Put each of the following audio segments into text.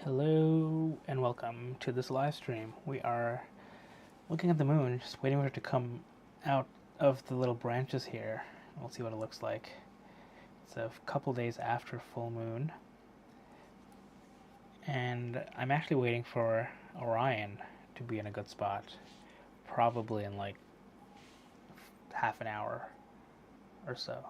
Hello and welcome to this live stream. We are looking at the moon, just waiting for it to come out of the little branches here. We'll see what it looks like. It's a couple days after full moon. And I'm actually waiting for Orion to be in a good spot. Probably in like half an hour or so.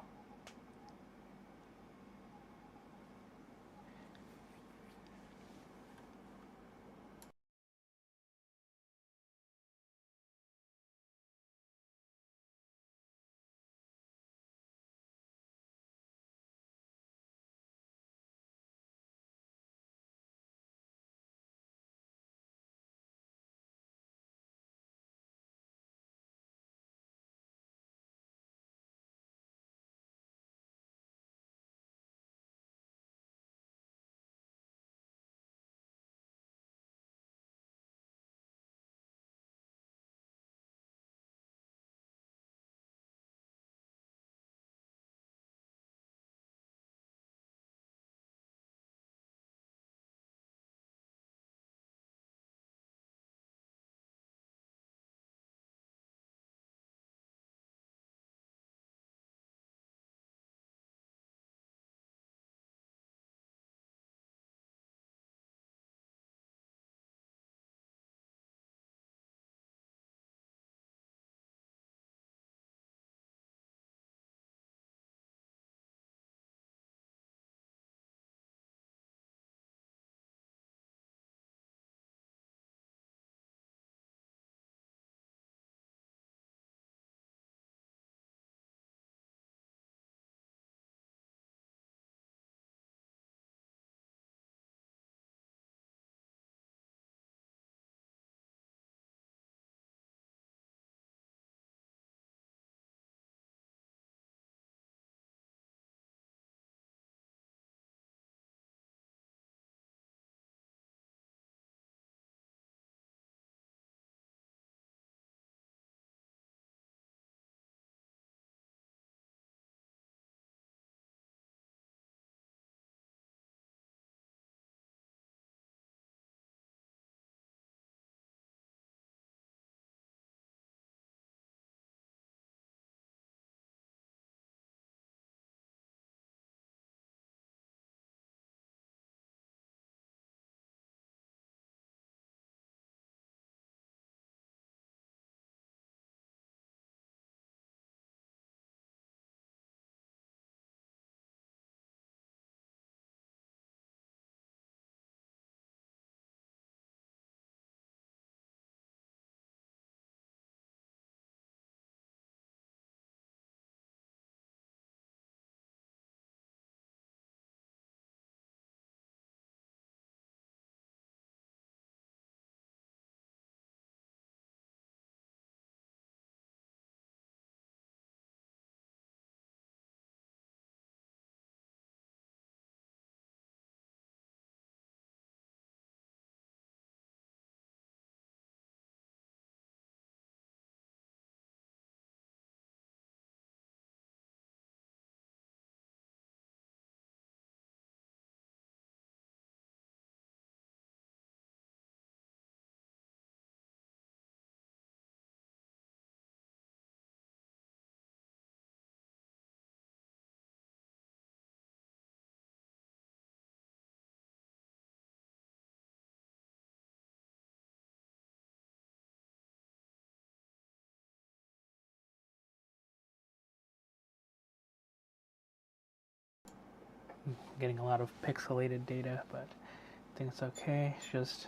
Getting a lot of pixelated data, but I think it's okay. It's just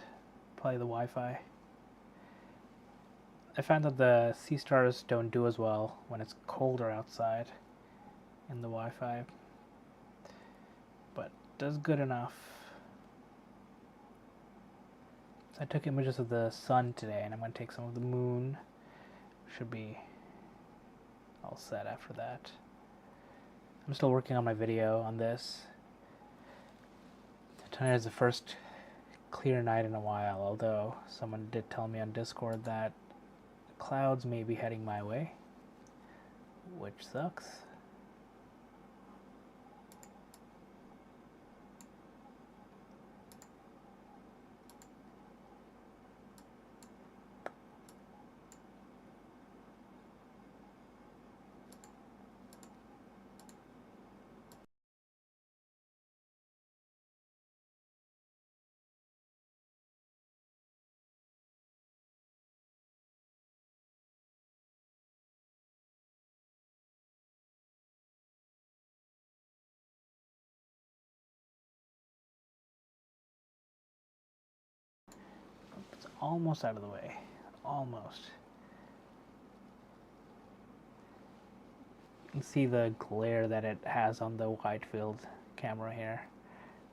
probably the Wi-Fi. I found that the sea stars don't do as well when it's colder outside in the Wi-Fi, but does good enough. So I took images of the sun today, and I'm going to take some of the moon. Should be all set after that. I'm still working on my video on this. Tonight is the first clear night in a while, although someone did tell me on Discord that clouds may be heading my way, which sucks. almost out of the way. Almost. You can see the glare that it has on the wide field camera here.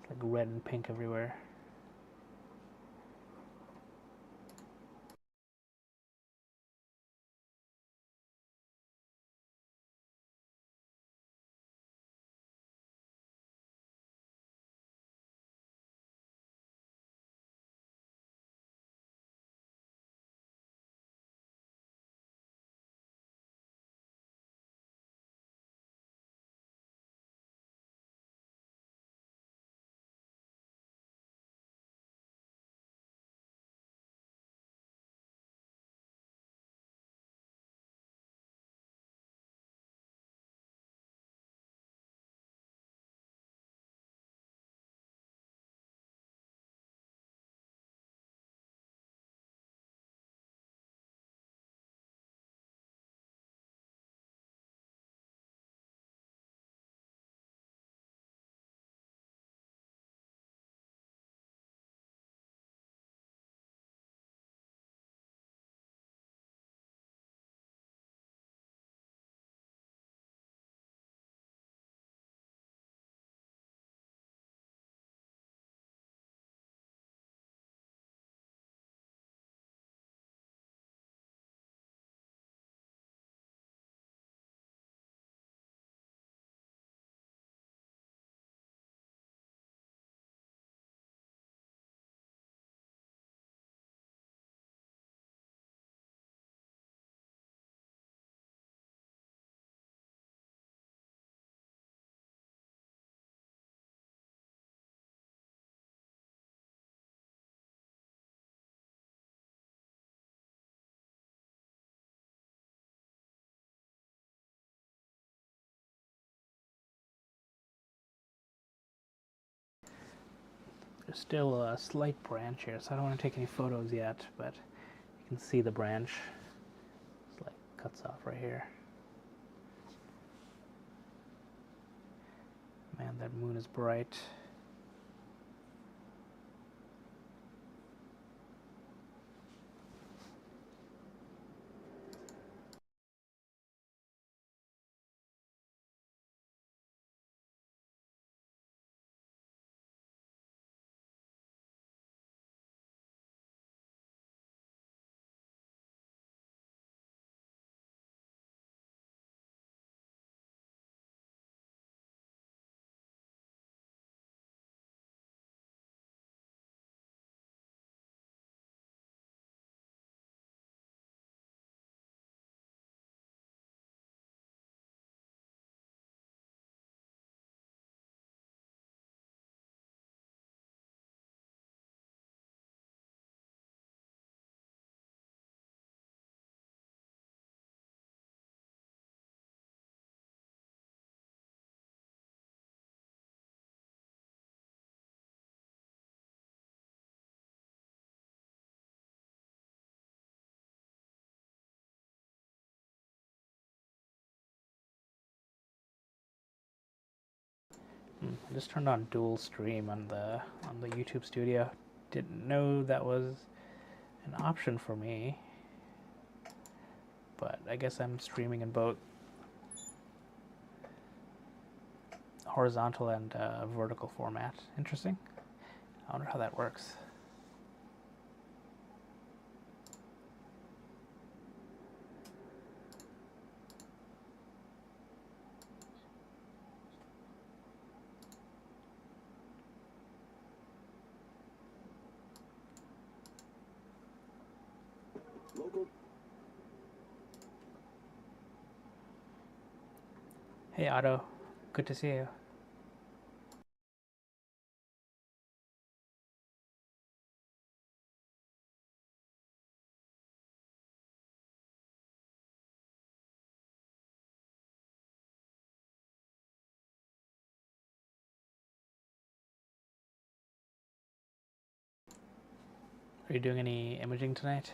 It's like red and pink everywhere. There's still a slight branch here, so I don't want to take any photos yet, but you can see the branch. It's like cuts off right here. Man, that moon is bright. I just turned on dual stream on the YouTube Studio. Didn't know that was an option for me, but I guess I'm streaming in both horizontal and vertical format. Interesting. I wonder how that works. Hey Otto, good to see you. Are you doing any imaging tonight?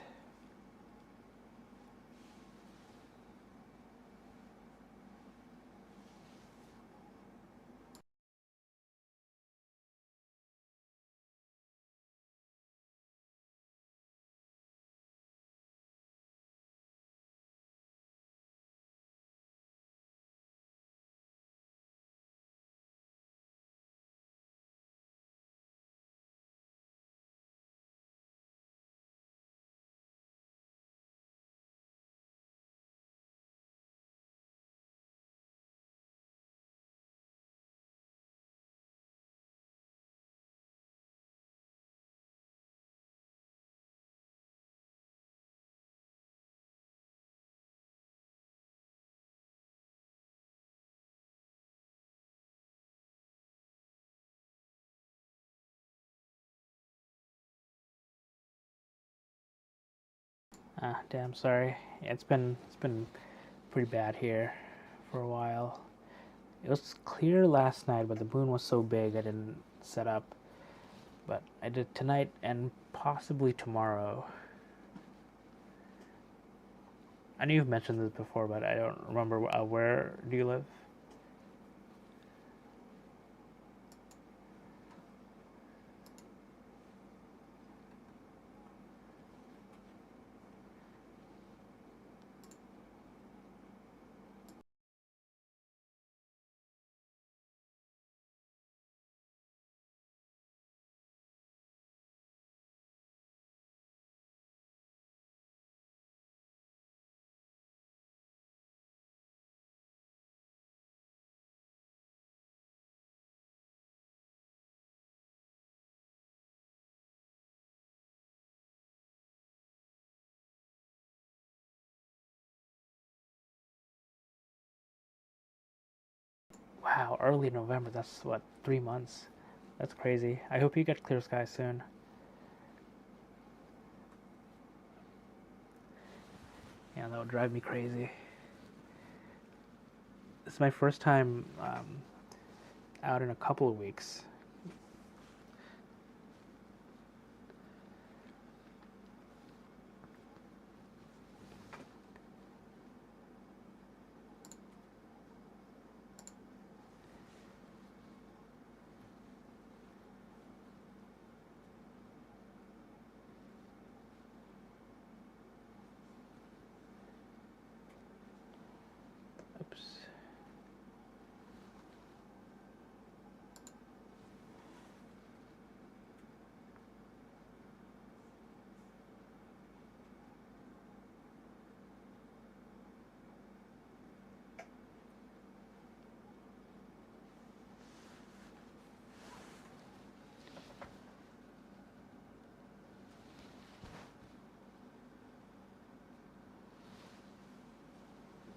Damn, sorry. Yeah, it's been pretty bad here for a while. It was clear last night, but the moon was so big I didn't set up. But I did tonight and possibly tomorrow. I know you've mentioned this before, but I don't remember. Where do you live? Wow, early November. That's what, 3 months? That's crazy. I hope you get clear skies soon. Yeah, that would drive me crazy. This is my first time out in a couple of weeks. Oops.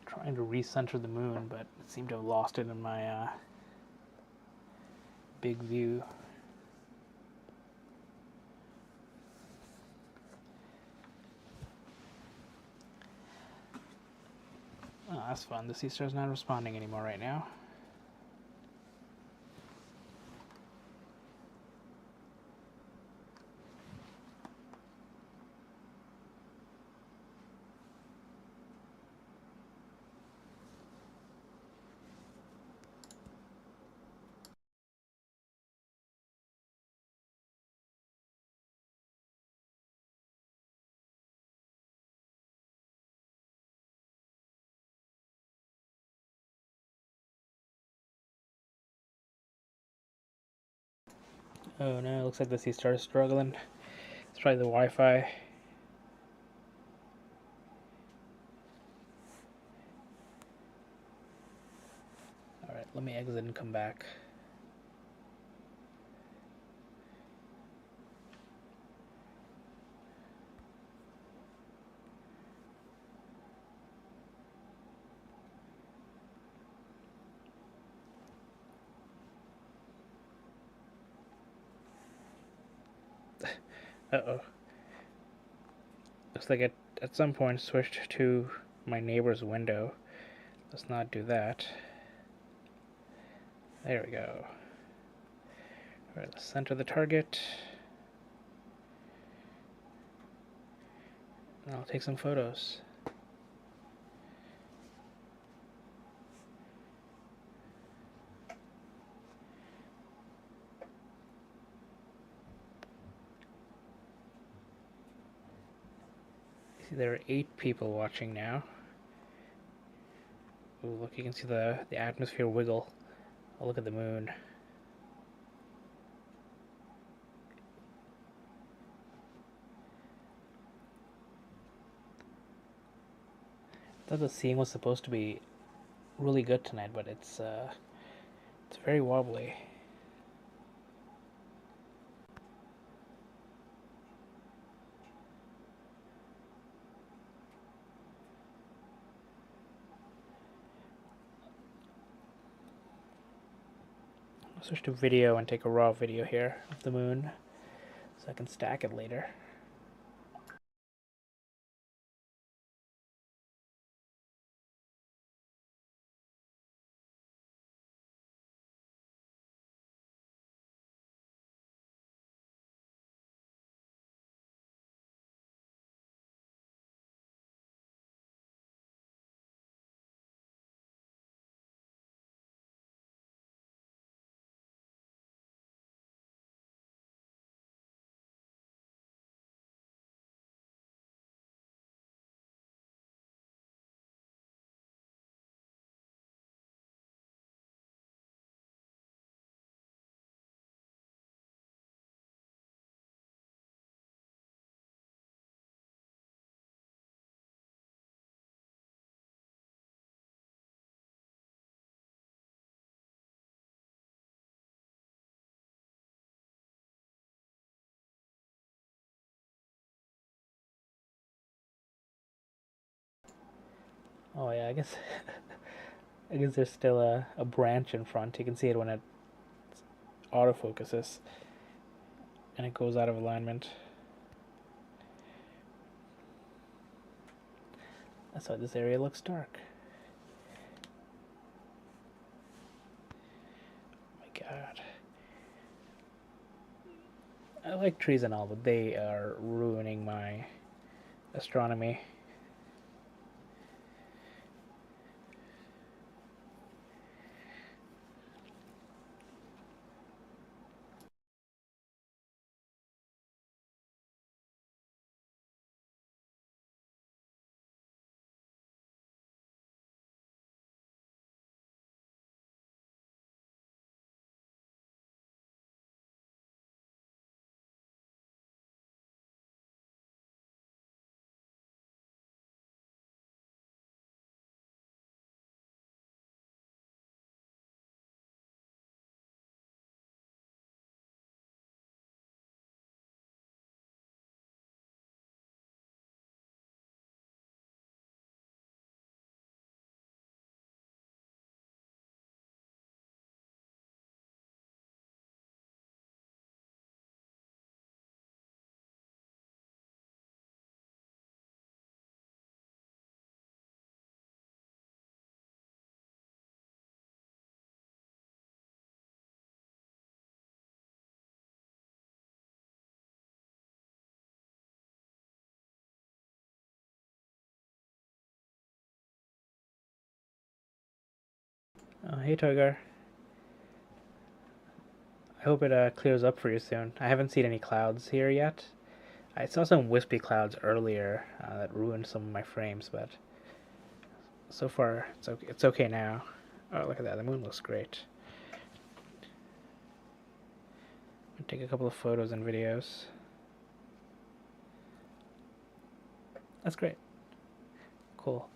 Trying to recenter the moon, but it seemed to have lost it in my big view. Oh, that's fun. The Seestar's not responding anymore right now. Oh no, it looks like the Seastar is struggling. Let's try the Wi-Fi. Alright, let me exit and come back. Uh-oh. Looks like it at some point switched to my neighbor's window. Let's not do that. There we go. Alright, let's center the target. And I'll take some photos. See, there are 8 people watching now. Ooh, look, you can see the atmosphere wiggle. Oh, look at the moon. I thought the seeing was supposed to be really good tonight, but it's very wobbly. I'll switch to video and take a raw video here of the moon so I can stack it later. Oh yeah, I guess I guess there's still a branch in front. You can see it when it autofocuses and it goes out of alignment. That's why this area looks dark. Oh my god. I like trees and all, but they are ruining my astronomy. Oh, hey Togar. I hope it clears up for you soon. I haven't seen any clouds here yet. I saw some wispy clouds earlier that ruined some of my frames, but so far it's okay now. Oh, look at that. The moon looks great. I'll take a couple of photos and videos. That's great. Cool.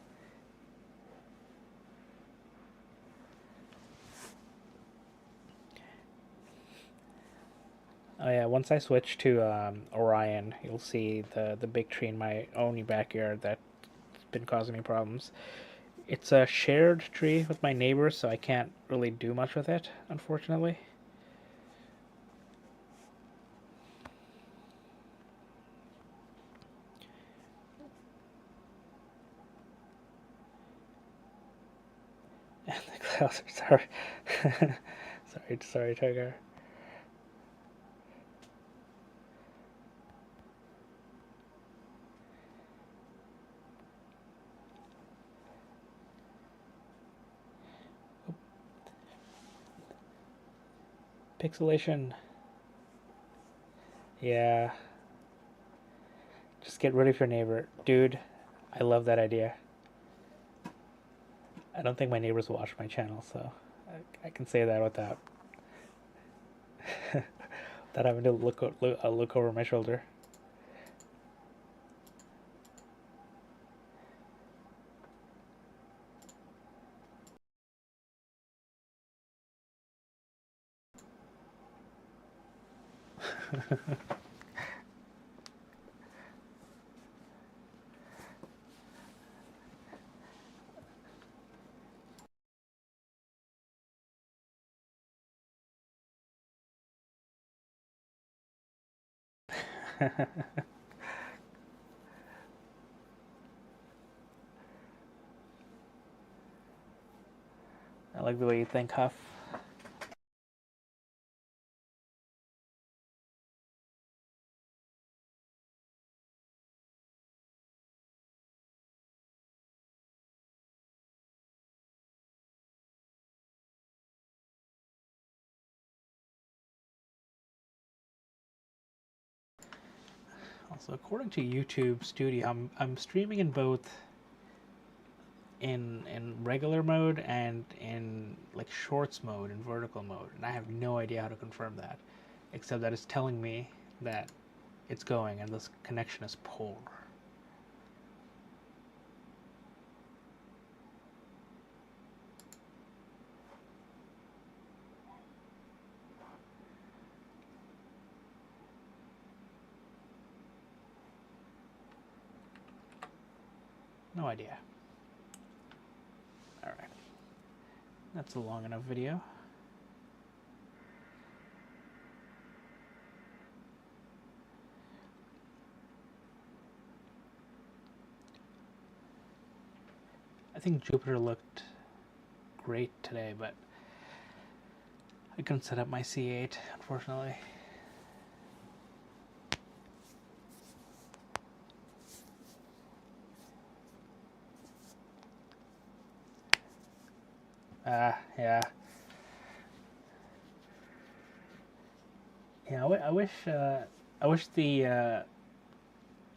Oh yeah, once I switch to Orion, you'll see the big tree in my own backyard that's been causing me problems. It's a shared tree with my neighbors, so I can't really do much with it, unfortunately. And the clouds are sorry. sorry, Tiger. Pixelation. Yeah. Just get rid of your neighbor. Dude, I love that idea. I don't think my neighbors watch my channel, so I can say that without without having to look over my shoulder. I like the way you think, Huff. Also, according to YouTube Studio, I'm streaming in both in regular mode and in like shorts mode and vertical mode, and I have no idea how to confirm that, except that it's telling me that it's going and this connection is poor. No idea. That's a long enough video. I think Jupiter looked great today, but I couldn't set up my C8, unfortunately. Yeah. Yeah, I wish the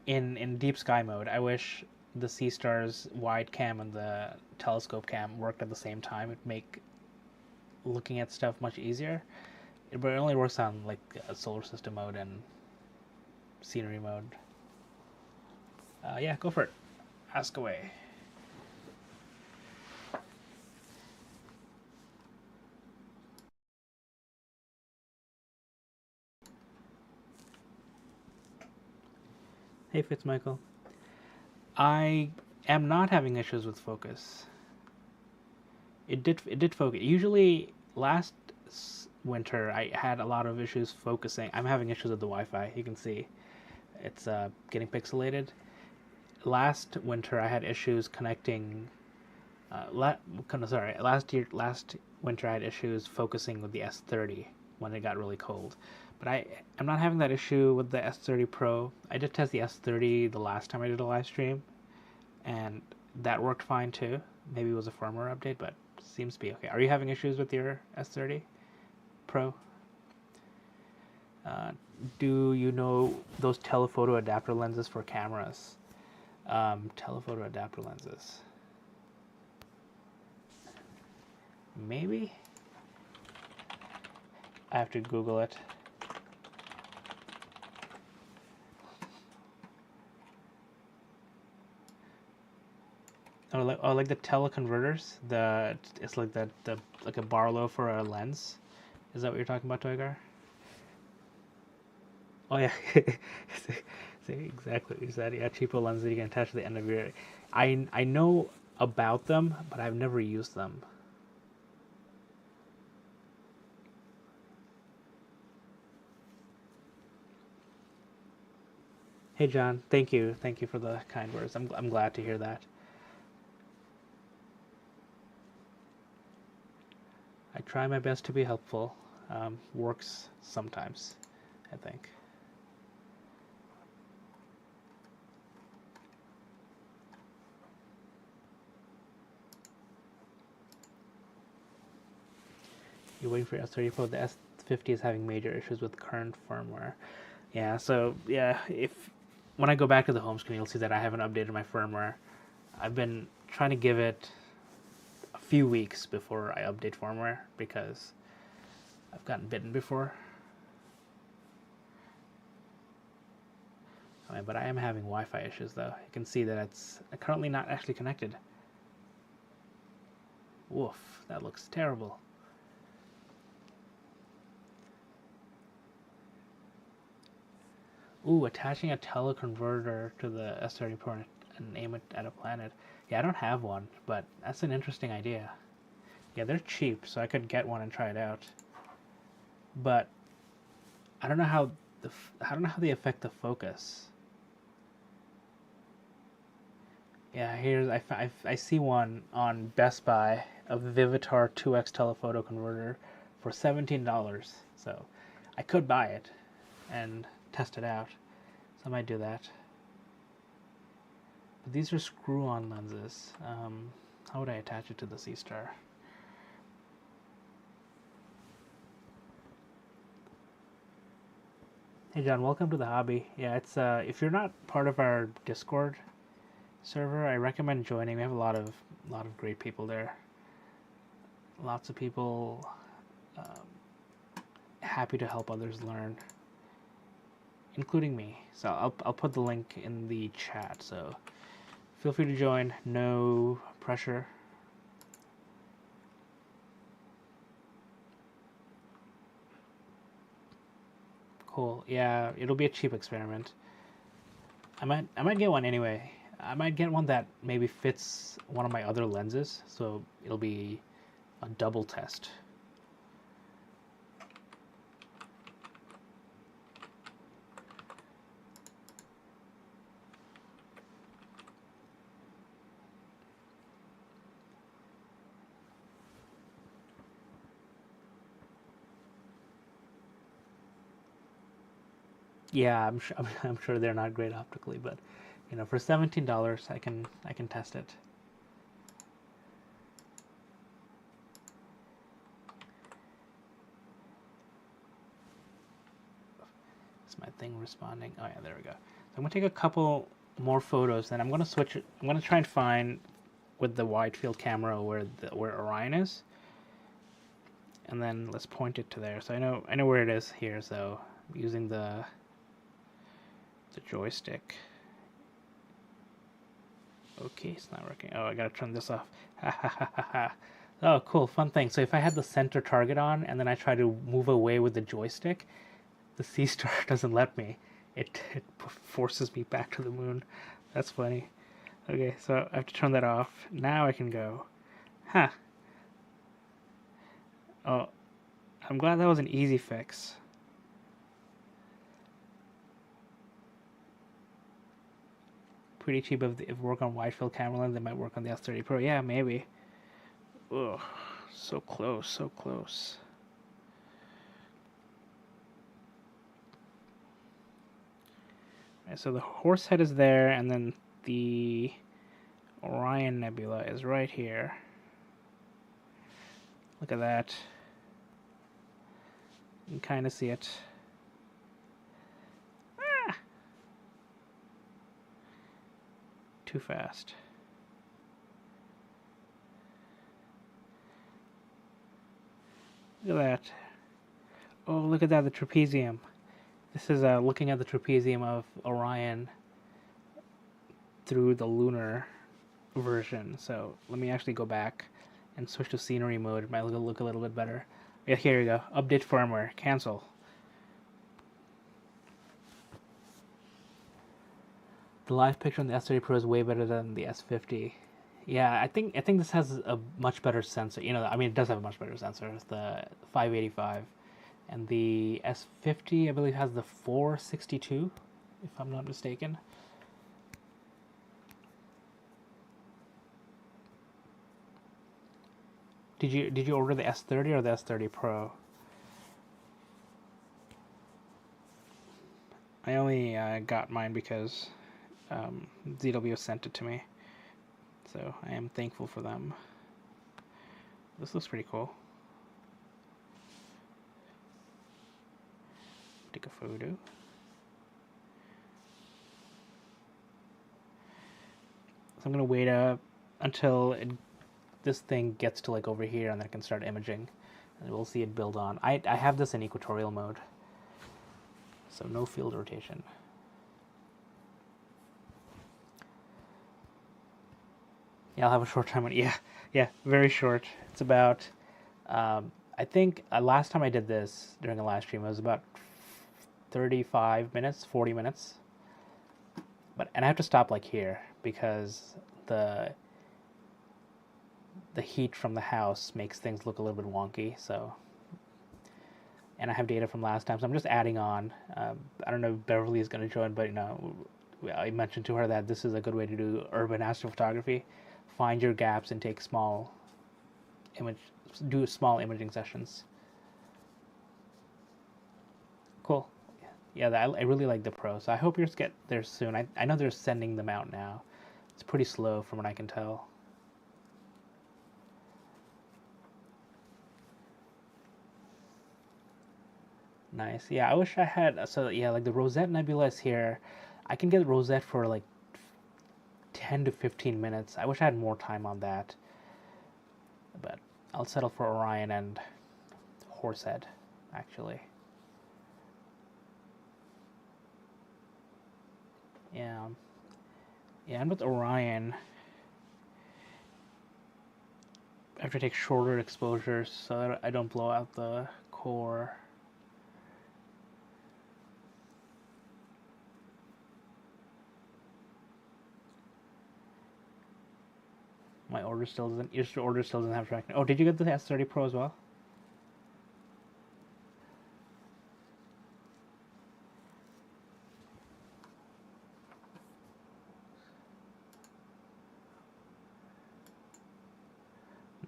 in deep sky mode, I wish the Seestar's wide cam and the telescope cam worked at the same time. It'd make looking at stuff much easier. But it only works on like solar system mode and scenery mode. Yeah, go for it. Ask away. Hey Fitzmichael. I am not having issues with focus. It did focus. Usually last winter I had a lot of issues focusing. I'm having issues with the Wi-Fi. You can see it's getting pixelated. Last winter I had issues connecting. Last winter I had issues focusing with the S30 when it got really cold. But I'm not having that issue with the S30 Pro. I did test the S30 the last time I did a live stream, and that worked fine too. Maybe it was a firmware update, but seems to be okay. Are you having issues with your S30 Pro? Do you know those telephoto adapter lenses for cameras? Telephoto adapter lenses. Maybe? I have to Google it. Like the teleconverters. It's like the like a Barlow for a lens. Is that what you're talking about, Toygar? Oh yeah, see, exactly what you said. Yeah, cheapo lenses that you can attach to the end of your. I know about them, but I've never used them. Hey John, thank you for the kind words. I'm glad to hear that. I try my best to be helpful. Works sometimes, I think. You're waiting for S30 Pro. The S50 is having major issues with current firmware. Yeah, so yeah, when I go back to the home screen, you'll see that I haven't updated my firmware. I've been trying to give it a few weeks before I update firmware because I've gotten bitten before. But I am having Wi-Fi issues though. You can see that it's currently not actually connected. Woof, that looks terrible. Ooh, attaching a teleconverter to the S30 Pro and aim it at a planet. Yeah, I don't have one, but that's an interesting idea. Yeah, they're cheap, so I could get one and try it out. But I don't know how they affect the focus. Yeah, here's I see one on Best Buy, a Vivitar 2X telephoto converter for $17. So I could buy it and test it out. So I might do that. But these are screw-on lenses. How would I attach it to the Seestar? Hey John, welcome to the hobby. Yeah, it's if you're not part of our Discord server, I recommend joining. We have a lot of great people there. Lots of people happy to help others learn, including me. So I'll put the link in the chat. So feel free to join. No pressure. Cool. Yeah, it'll be a cheap experiment. I might get one anyway. I might get one that maybe fits one of my other lenses, so it'll be a double test. Yeah, I'm sure they're not great optically, but you know, for $17, I can test it. Is my thing responding? Oh yeah, there we go. So I'm gonna take a couple more photos, and I'm gonna switch it. I'm gonna try and find with the wide field camera where Orion is, and then let's point it to there. So I know where it is here. So I'm using the joystick. Okay, it's not working. Oh, I gotta turn this off. Ha ha ha ha ha. Oh, cool, fun thing. So if I had the center target on and then I try to move away with the joystick, the Seestar doesn't let me. It forces me back to the moon. That's funny. Okay, so I have to turn that off. Now I can go. Huh. Oh, I'm glad that was an easy fix. Pretty cheap if it work on wide field camera lens, they might work on the S30 Pro. Yeah, maybe. Ugh, so close, so close. Right, so the horse head is there, and then the Orion Nebula is right here. Look at that. You can kind of see it. Ah! Too fast. Look at that. Oh, look at that, the trapezium. This is looking at the trapezium of Orion through the lunar version. So let me actually go back and switch to scenery mode. It might look a little bit better. Yeah, here you go. Update firmware. Cancel. The live picture on the S30 Pro is way better than the S50. Yeah, I think this has a much better sensor. You know, I mean, it does have a much better sensor. It's the 585, and the S50, I believe, has the 462, if I'm not mistaken. Did you order the S30 or the S30 Pro? I only got mine because ZW sent it to me. So I am thankful for them. This looks pretty cool. Take a photo. So I'm gonna wait up until this thing gets to like over here, and then I can start imaging, and we'll see it build on. I have this in equatorial mode, so no field rotation. Yeah, I'll have a short time on it. Yeah, very short. It's about, I think last time I did this during a live stream, it was about 35 minutes, 40 minutes. And I have to stop like here because the heat from the house makes things look a little bit wonky. So, and I have data from last time, so I'm just adding on. I don't know if Beverly is going to join, but you know, I mentioned to her that this is a good way to do urban astrophotography. Find your gaps and take do small imaging sessions. Cool. Yeah, I really like the Pro, so I hope yours get there soon. I know they're sending them out now. It's pretty slow from what I can tell. Nice. Yeah, I wish I had, so yeah, like the Rosette Nebula is here. I can get Rosette for like 10 to 15 minutes. I wish I had more time on that. But I'll settle for Orion and Horsehead, actually. Yeah. Yeah, and with Orion, I have to take shorter exposures so that I don't blow out the core. My order still doesn't. Your order still doesn't have tracking. Oh, did you get the S30 Pro as well?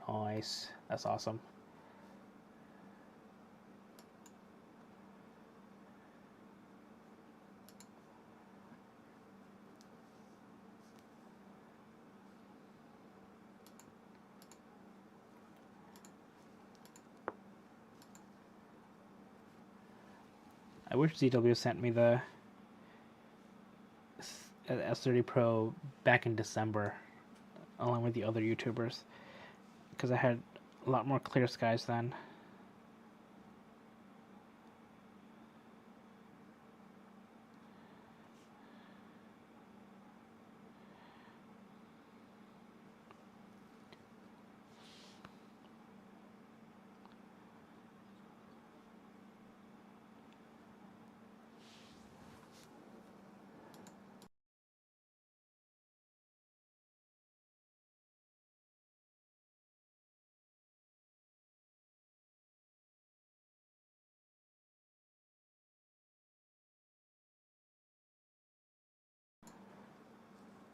Nice. That's awesome. I wish ZW sent me the S30 Pro back in December, along with the other YouTubers, because I had a lot more clear skies then.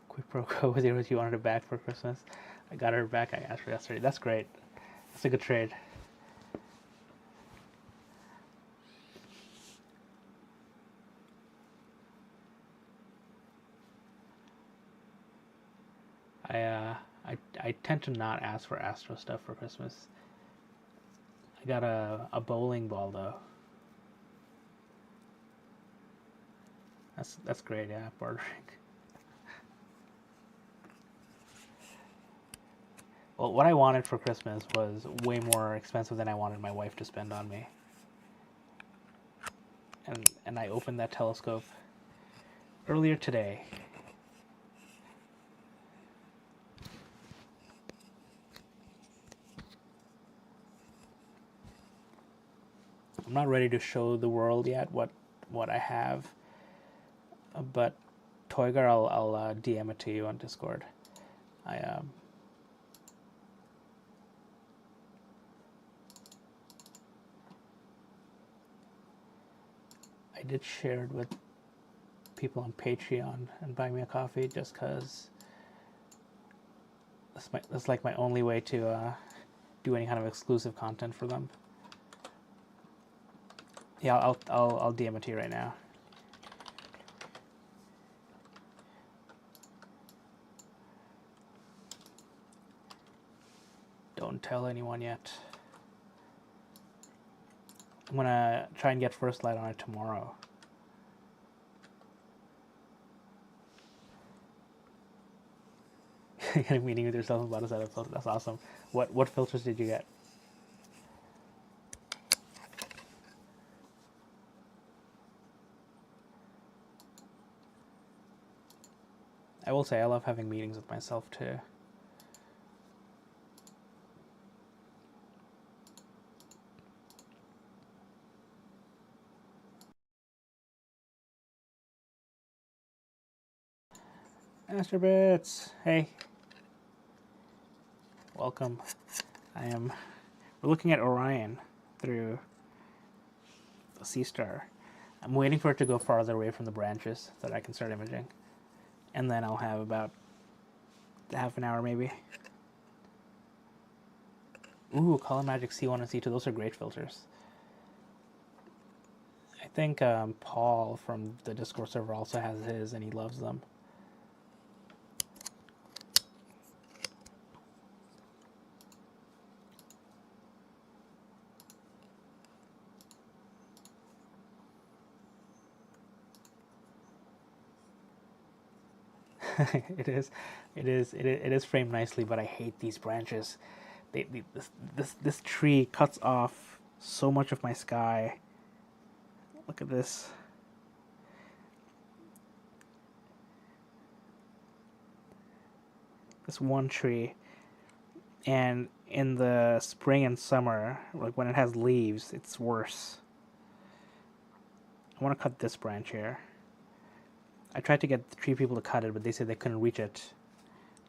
Quick Pro Go was able to wanted it back for Christmas. I got her back. I asked for yesterday. That's great. That's a good trade. I tend to not ask for Astro stuff for Christmas. I got a bowling ball though. That's great. Yeah, bartering. Well, what I wanted for Christmas was way more expensive than I wanted my wife to spend on me. And I opened that telescope earlier today. I'm not ready to show the world yet what I have, but Toygar, I'll DM it to you on Discord. I did share it with people on Patreon and Buy Me a Coffee just because that's like my only way to do any kind of exclusive content for them. Yeah, I'll DM it to you right now. Don't tell anyone yet. I'm gonna try and get first light on it tomorrow. You had a meeting with yourself about a set of filters. That's awesome. What filters did you get? I will say I love having meetings with myself too. Astrobits, hey. Welcome. We're looking at Orion through the Seestar. I'm waiting for it to go farther away from the branches so that I can start imaging. And then I'll have about half an hour maybe. Ooh, Color Magic C1 and C2, those are great filters. I think Paul from the Discord server also has his and he loves them. It is framed nicely, but I hate these branches. This tree cuts off so much of my sky. Look at this. This one tree, and in the spring and summer, like when it has leaves, it's worse. I want to cut this branch here. I tried to get the tree people to cut it, but they said they couldn't reach it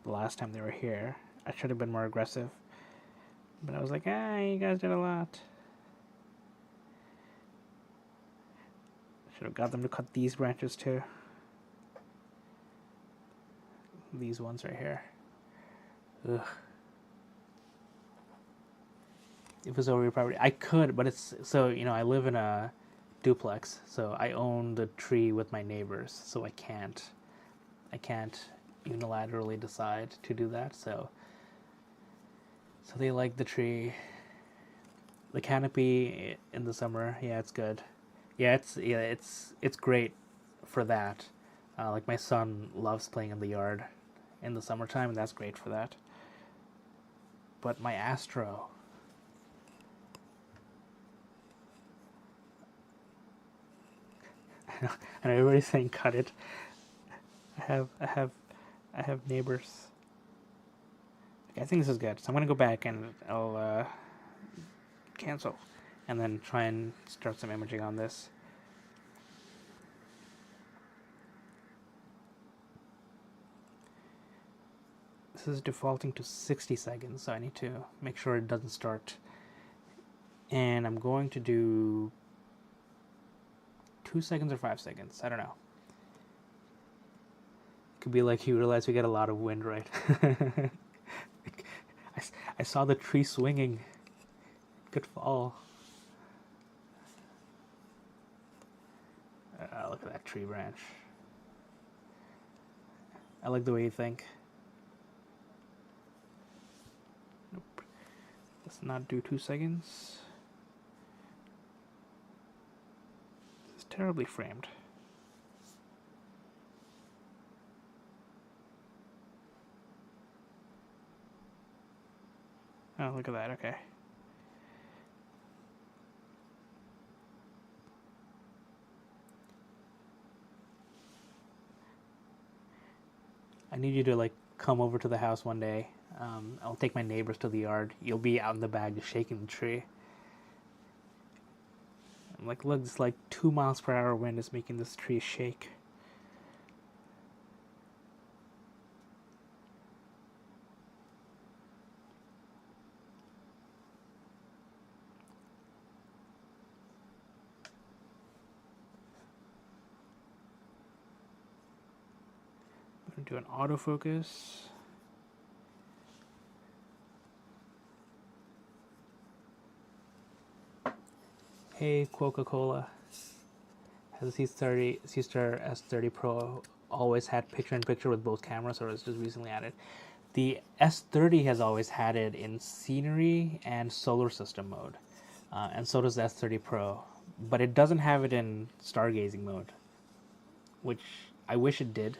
the last time they were here. I should have been more aggressive. But I was like, you guys did a lot. Should have got them to cut these branches too. These ones right here. Ugh. If it was over your property, I could, but it's so, you know, I live in a duplex, so I own the tree with my neighbors, so I can't unilaterally decide to do that. So they like the tree, the canopy in the summer. Yeah, it's good. Yeah, it's great for that. Like my son loves playing in the yard in the summertime, and that's great for that. But my Astro, and everybody's saying cut it. I have neighbors. Okay, I think this is good. So I'm gonna go back and I'll cancel, and then try and start some imaging on this. This is defaulting to 60 seconds, so I need to make sure it doesn't start. And I'm going to do 2 seconds or 5 seconds. I don't know. Could be like you realize we get a lot of wind, right? I saw the tree swinging. Could fall. Look at that tree branch. I like the way you think. Nope. Let's not do 2 seconds. This is terribly framed. Oh, look at that. Okay. I need you to like come over to the house one day. I'll take my neighbors to the yard. You'll be out in the bag just shaking the tree. I'm like, look, it's like 2 miles per hour wind is making this tree shake. I'm going to do an autofocus. Hey, Coca-Cola. Has the Seestar S30 Pro always had picture-in-picture with both cameras, or is it just recently added? The S30 has always had it in scenery and solar system mode, and so does the S30 Pro, but it doesn't have it in stargazing mode, which I wish it did,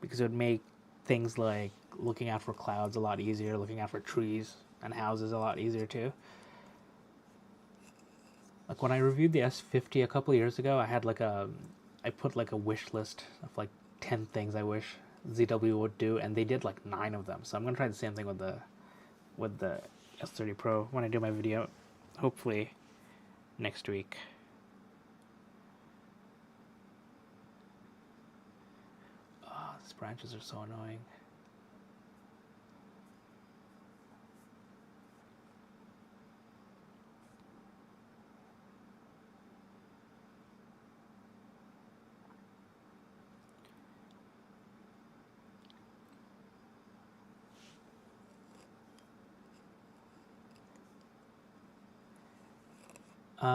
because it would make things like looking out for clouds a lot easier, looking out for trees and houses a lot easier too. Like when I reviewed the S50 a couple of years ago, I put like a wish list of like 10 things I wish ZW would do, and they did like 9 of them. So I'm gonna try the same thing with the S30 Pro when I do my video, hopefully next week. Oh, these branches are so annoying.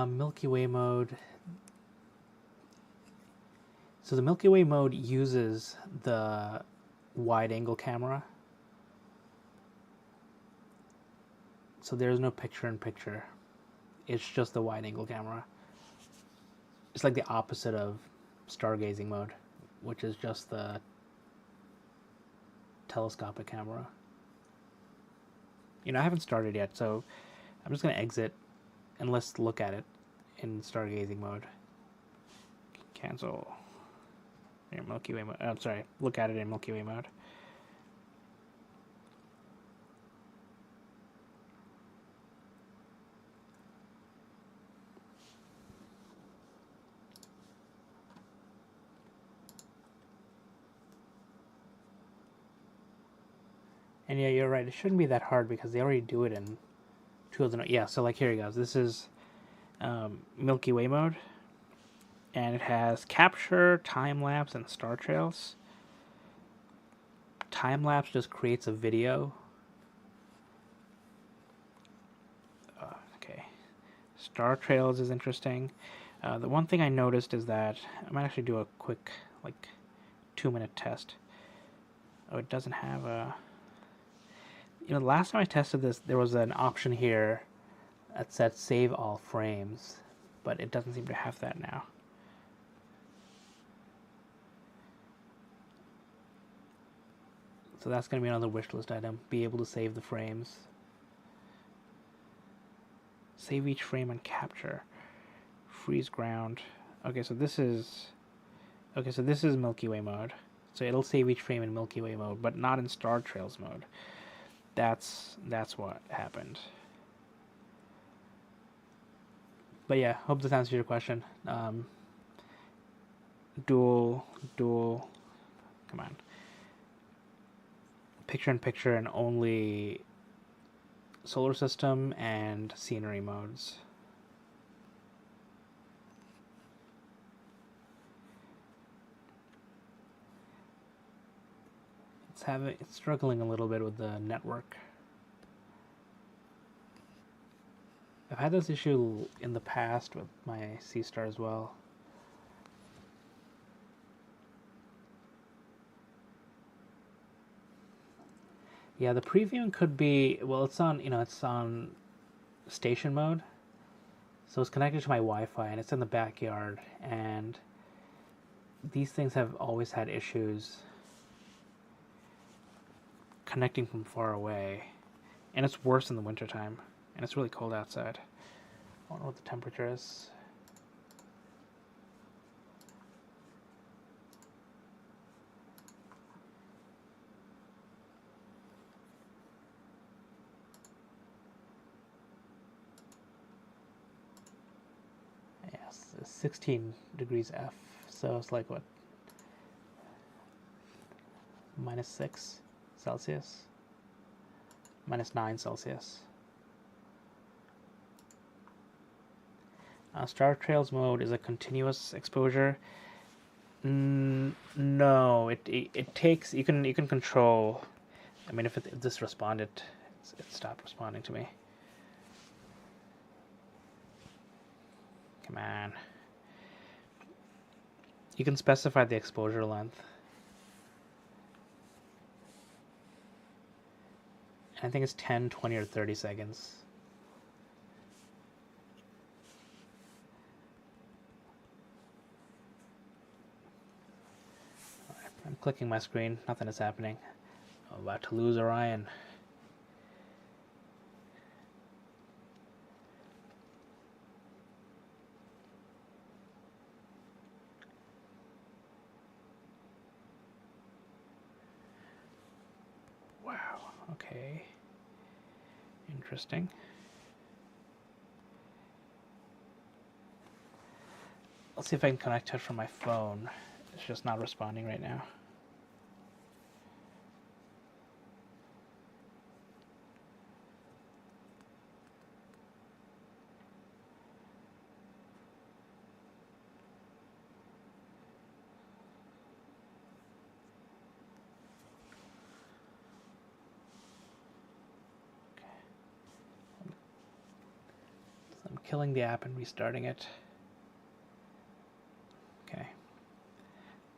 Milky Way mode. So the Milky Way mode uses the wide angle camera. So there's no picture-in-picture. It's just the wide angle camera. It's like the opposite of stargazing mode, which is just the telescopic camera. You know, I haven't started yet, so I'm just going to exit and let's look at it in stargazing mode. Cancel. In Milky Way mode. I'm sorry, look at it in Milky Way mode. And yeah, you're right. It shouldn't be that hard because they already do it in two of the... Yeah, so like here he goes. This is Milky Way mode. And it has capture, time-lapse, and star trails. Time-lapse just creates a video. Okay. Star trails is interesting. The one thing I noticed is that... I might actually do a quick, like, 2-minute test. Oh, it doesn't have a... You know, the last time I tested this, there was an option here that said save all frames, but it doesn't seem to have that now. So that's going to be another wish list item, be able to save the frames. Save each frame and capture. Freeze ground. Okay, so this is... Okay, so this is Milky Way mode. So it'll save each frame in Milky Way mode, but not in Star Trails mode. That's what happened. But yeah, hope this answers your question. Dual, come on. Picture-in-picture and only solar system and scenery modes. It's struggling a little bit with the network. I've had this issue in the past with my Seestar as well. Yeah, the previewing could be, well, it's on, it's on station mode. So it's connected to my Wi-Fi and it's in the backyard, and these things have always had issues connecting from far away, and it's worse in the wintertime, and it's really cold outside. I don't know what the temperature is. Yes, it's 16 degrees F, so it's like what? -6 Celsius? -9 Celsius. Star Trails mode is a continuous exposure. No, it takes, you can control. I mean, if this responded, it stopped responding to me. Come on. You can specify the exposure length. I think it's 10, 20, or 30 seconds. I'm clicking my screen. Nothing is happening. I'm about to lose Orion. Wow. Okay. Interesting. Let's see if I can connect it from my phone. It's just not responding right now. I'm killing the app and restarting it. Okay.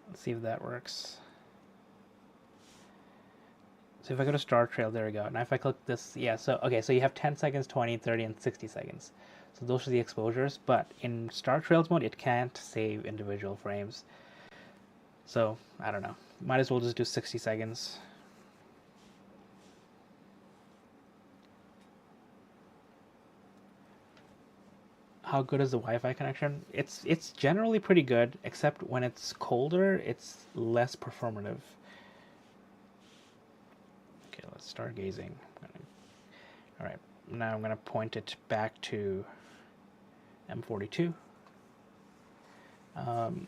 Let's see if that works. So if I go to Star Trail, there we go. Now if I click this, yeah, so, okay, so you have 10 seconds, 20, 30, and 60 seconds. So those are the exposures, but in Star Trails mode, it can't save individual frames. So, I don't know. Might as well just do 60 seconds. How good is the Wi-Fi connection? It's generally pretty good, except when it's colder, it's less performative. Okay, let's start gazing. All right, now I'm gonna point it back to M42.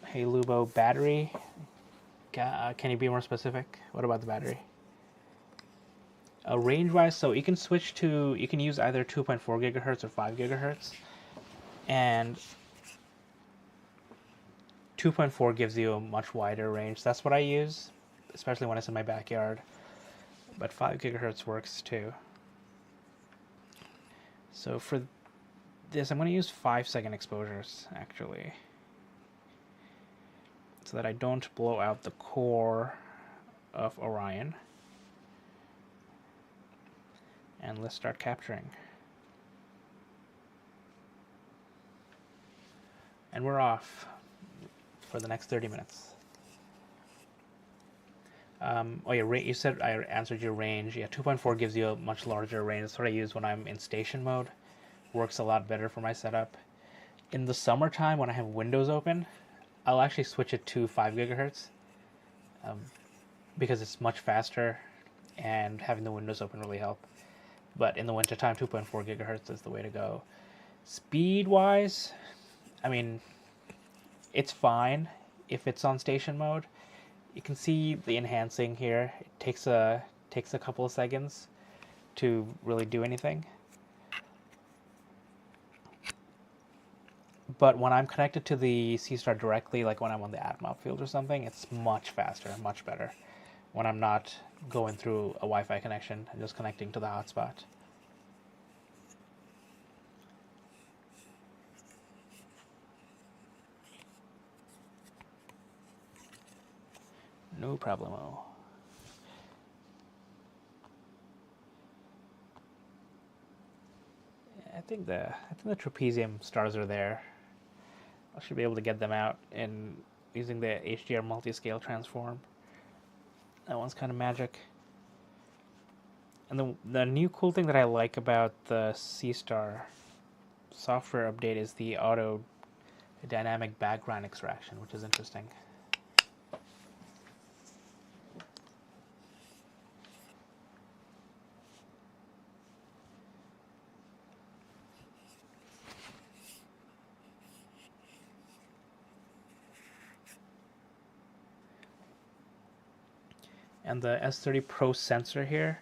Hey Lubo, battery. Can you be more specific? What about the battery? Range-wise, so you can switch to, you can use either 2.4 gigahertz or 5 gigahertz, and 2.4 gives you a much wider range. That's what I use, especially when it's in my backyard, but 5 gigahertz works too. So for this, I'm going to use 5-second exposures, actually, so that I don't blow out the core of Orion. And let's start capturing. And we're off for the next 30 minutes. Oh yeah, you said I answered your range. Yeah, 2.4 gives you a much larger range. That's what I use when I'm in station mode. Works a lot better for my setup. In the summertime, when I have windows open, I'll actually switch it to 5 gigahertz because it's much faster, and having the windows open really help. But in the wintertime, 2.4 gigahertz is the way to go. Speed-wise, I mean, it's fine if it's on station mode. You can see the enhancing here. It takes a couple of seconds to really do anything. But when I'm connected to the Seestar directly, like when I'm on the AtMop field or something, it's much faster, much better. When I'm not going through a Wi-Fi connection and just connecting to the hotspot. No problemo. I think the trapezium stars are there. I should be able to get them out in using the HDR multi-scale transform. That one's kind of magic. And the new cool thing that I like about the Seestar software update is the auto dynamic background extraction, which is interesting. And the S30 Pro sensor here,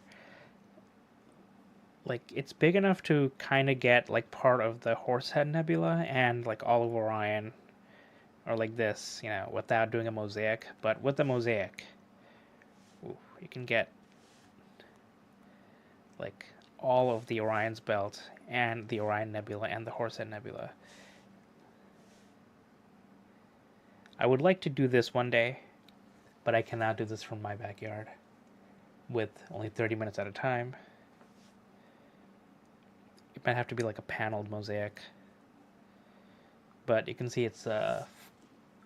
like, it's big enough to kind of get like part of the Horsehead Nebula and like all of Orion, or like this, you know, without doing a mosaic. But with the mosaic, you can get like all of the Orion's belt and the Orion Nebula and the Horsehead Nebula. I would like to do this one day, but I cannot do this from my backyard with only 30 minutes at a time. It might have to be like a paneled mosaic. But you can see it's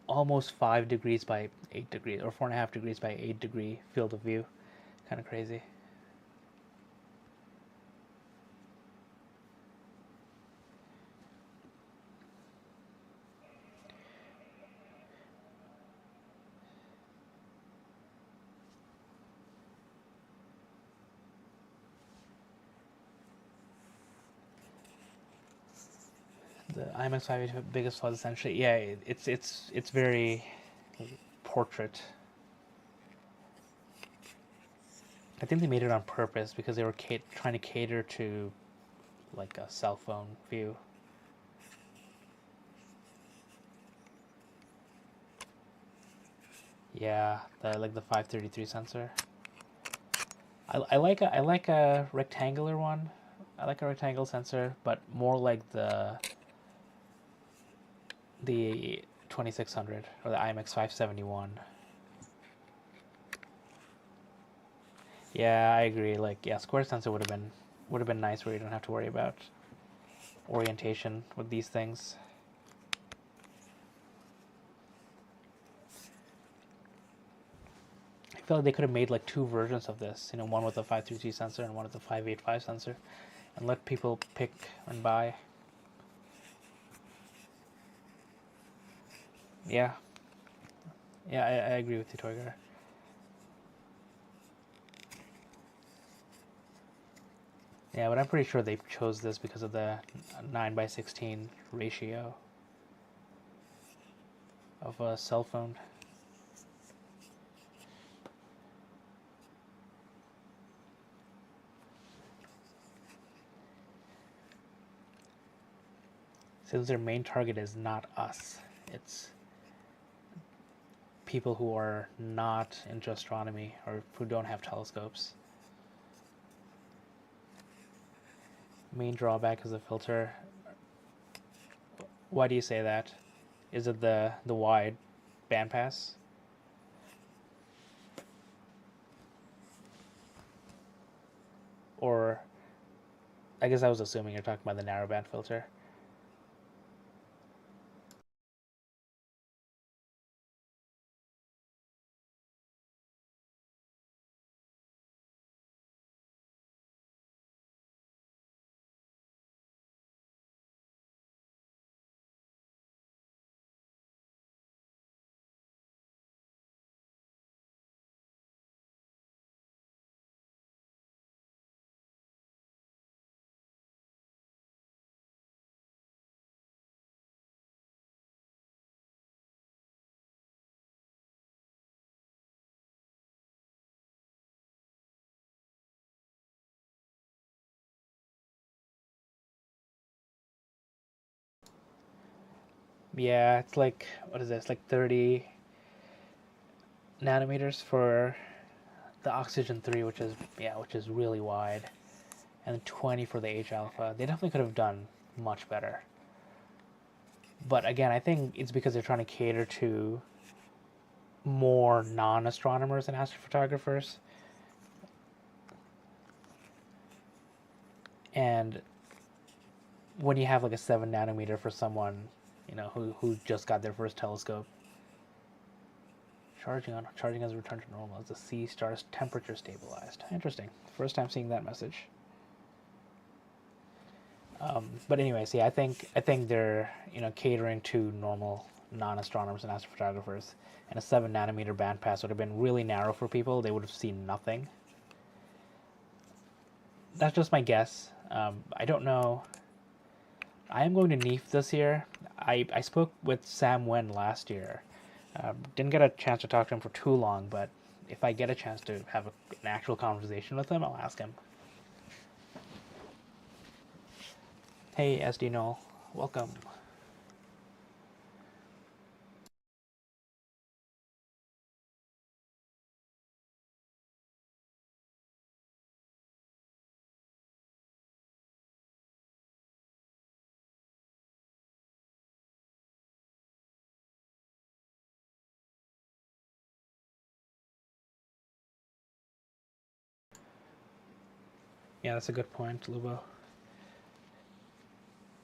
almost 5 degrees by 8 degrees, or 4.5 degrees by 8 degree field of view. Kind of crazy. The IMX5 biggest flaw, essentially, yeah, it's very portrait. I think they made it on purpose because they were trying to cater to like a cell phone view. Yeah, the 533 sensor. I like a rectangular one. I like a rectangle sensor, but more like the 2600 or the IMX571. Yeah, I agree. Like, yeah, square sensor would have been nice, where you don't have to worry about orientation with these things. I feel like they could have made like 2 versions of this, you know, one with the 533 sensor and one with the 585 sensor, and let people pick and buy. Yeah. Yeah, I agree with you, Toygar. Yeah, but I'm pretty sure they chose this because of the 9:16 ratio of a cell phone. Since their main target is not us, it's people who are not into astronomy or who don't have telescopes. Main drawback is the filter. Why do you say that? Is it the wide bandpass? Or I guess I was assuming you're talking about the narrowband filter. Yeah, it's like, what is this? Like 30 nanometers for the oxygen 3, which is really wide, and 20 for the H alpha. They definitely could have done much better. But again, I think it's because they're trying to cater to more non-astronomers and astrophotographers. And when you have like a 7 nanometer for someone, who just got their first telescope, charging has returned to normal as the Seestar's temperature stabilized. Interesting. First time seeing that message. But anyways, yeah, I think they're catering to normal non-astronomers and astrophotographers, and a 7 nanometer bandpass would have been really narrow for people. They would have seen nothing. That's just my guess. I don't know. I am going to NEAF this year. I spoke with Sam Wen last year. Didn't get a chance to talk to him for too long, but if I get a chance to have an actual conversation with him, I'll ask him. Hey, SD Noel. Welcome. Yeah, that's a good point, Lubo.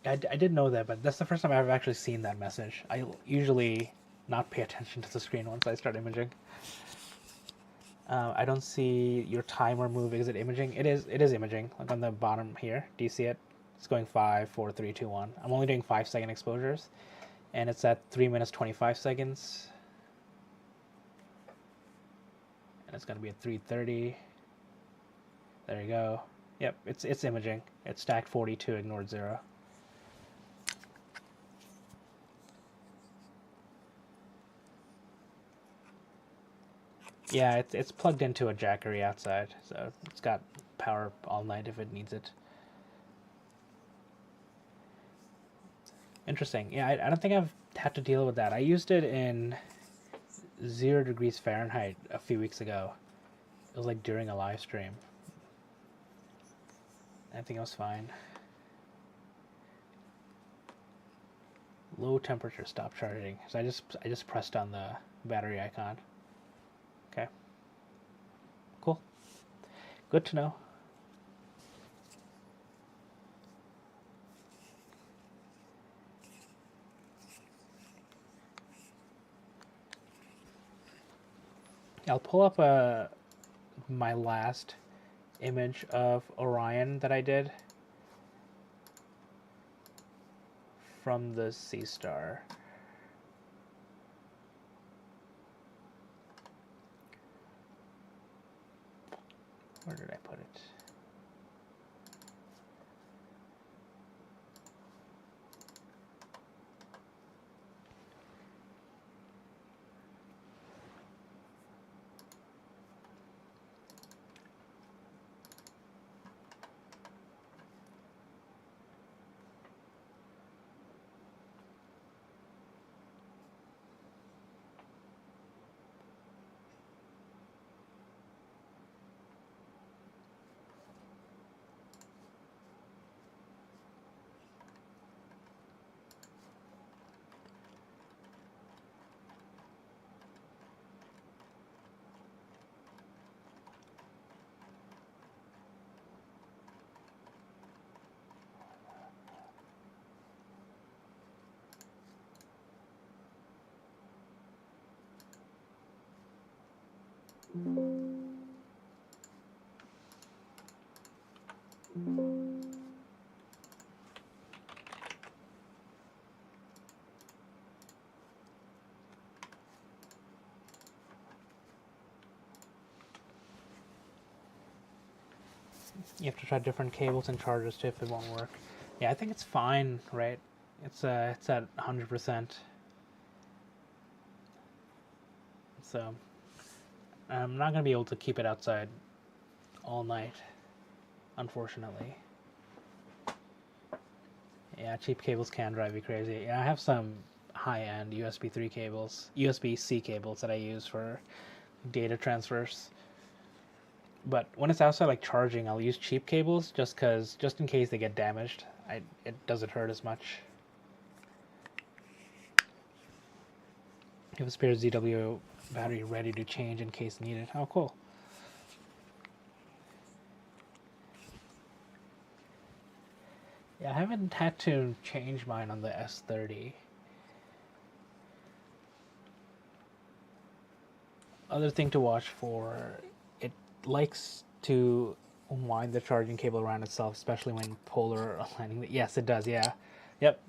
I did know that, but that's the first time I've actually seen that message. I usually not pay attention to the screen once I start imaging. I don't see your timer move. Is it imaging? It is imaging. Like on the bottom here. Do you see it? It's going 5, 4, 3, 2, 1. I'm only doing 5-second exposures, and it's at 3 minutes 25 seconds. And it's gonna be at 3:30. There you go. Yep, it's imaging. It's stacked 42, ignored 0. Yeah, it's plugged into a jackery outside, so it's got power all night if it needs it. Interesting. Yeah, I don't think I've had to deal with that. I used it in 0 degrees Fahrenheit a few weeks ago. It was like during a live stream. I think it was fine. Low temperature, stop charging. So I just pressed on the battery icon. Okay. Cool. Good to know. I'll pull up my last image of Orion that I did from the Seestar. Where did I put it? You have to try different cables and chargers too if it won't work. Yeah, I think it's fine, right? It's at 100%. So I'm not gonna be able to keep it outside all night, unfortunately. Yeah, cheap cables can drive you crazy. Yeah, I have some high-end USB 3 cables, USB-C cables that I use for data transfers. But when it's outside, like charging, I'll use cheap cables just in case they get damaged. It doesn't hurt as much. You have a spare ZW battery ready to change in case needed. Oh, cool. Yeah, I haven't had to change mine on the S30. Other thing to watch for, it likes to wind the charging cable around itself, especially when polar aligning. Yes, it does, yeah. Yep,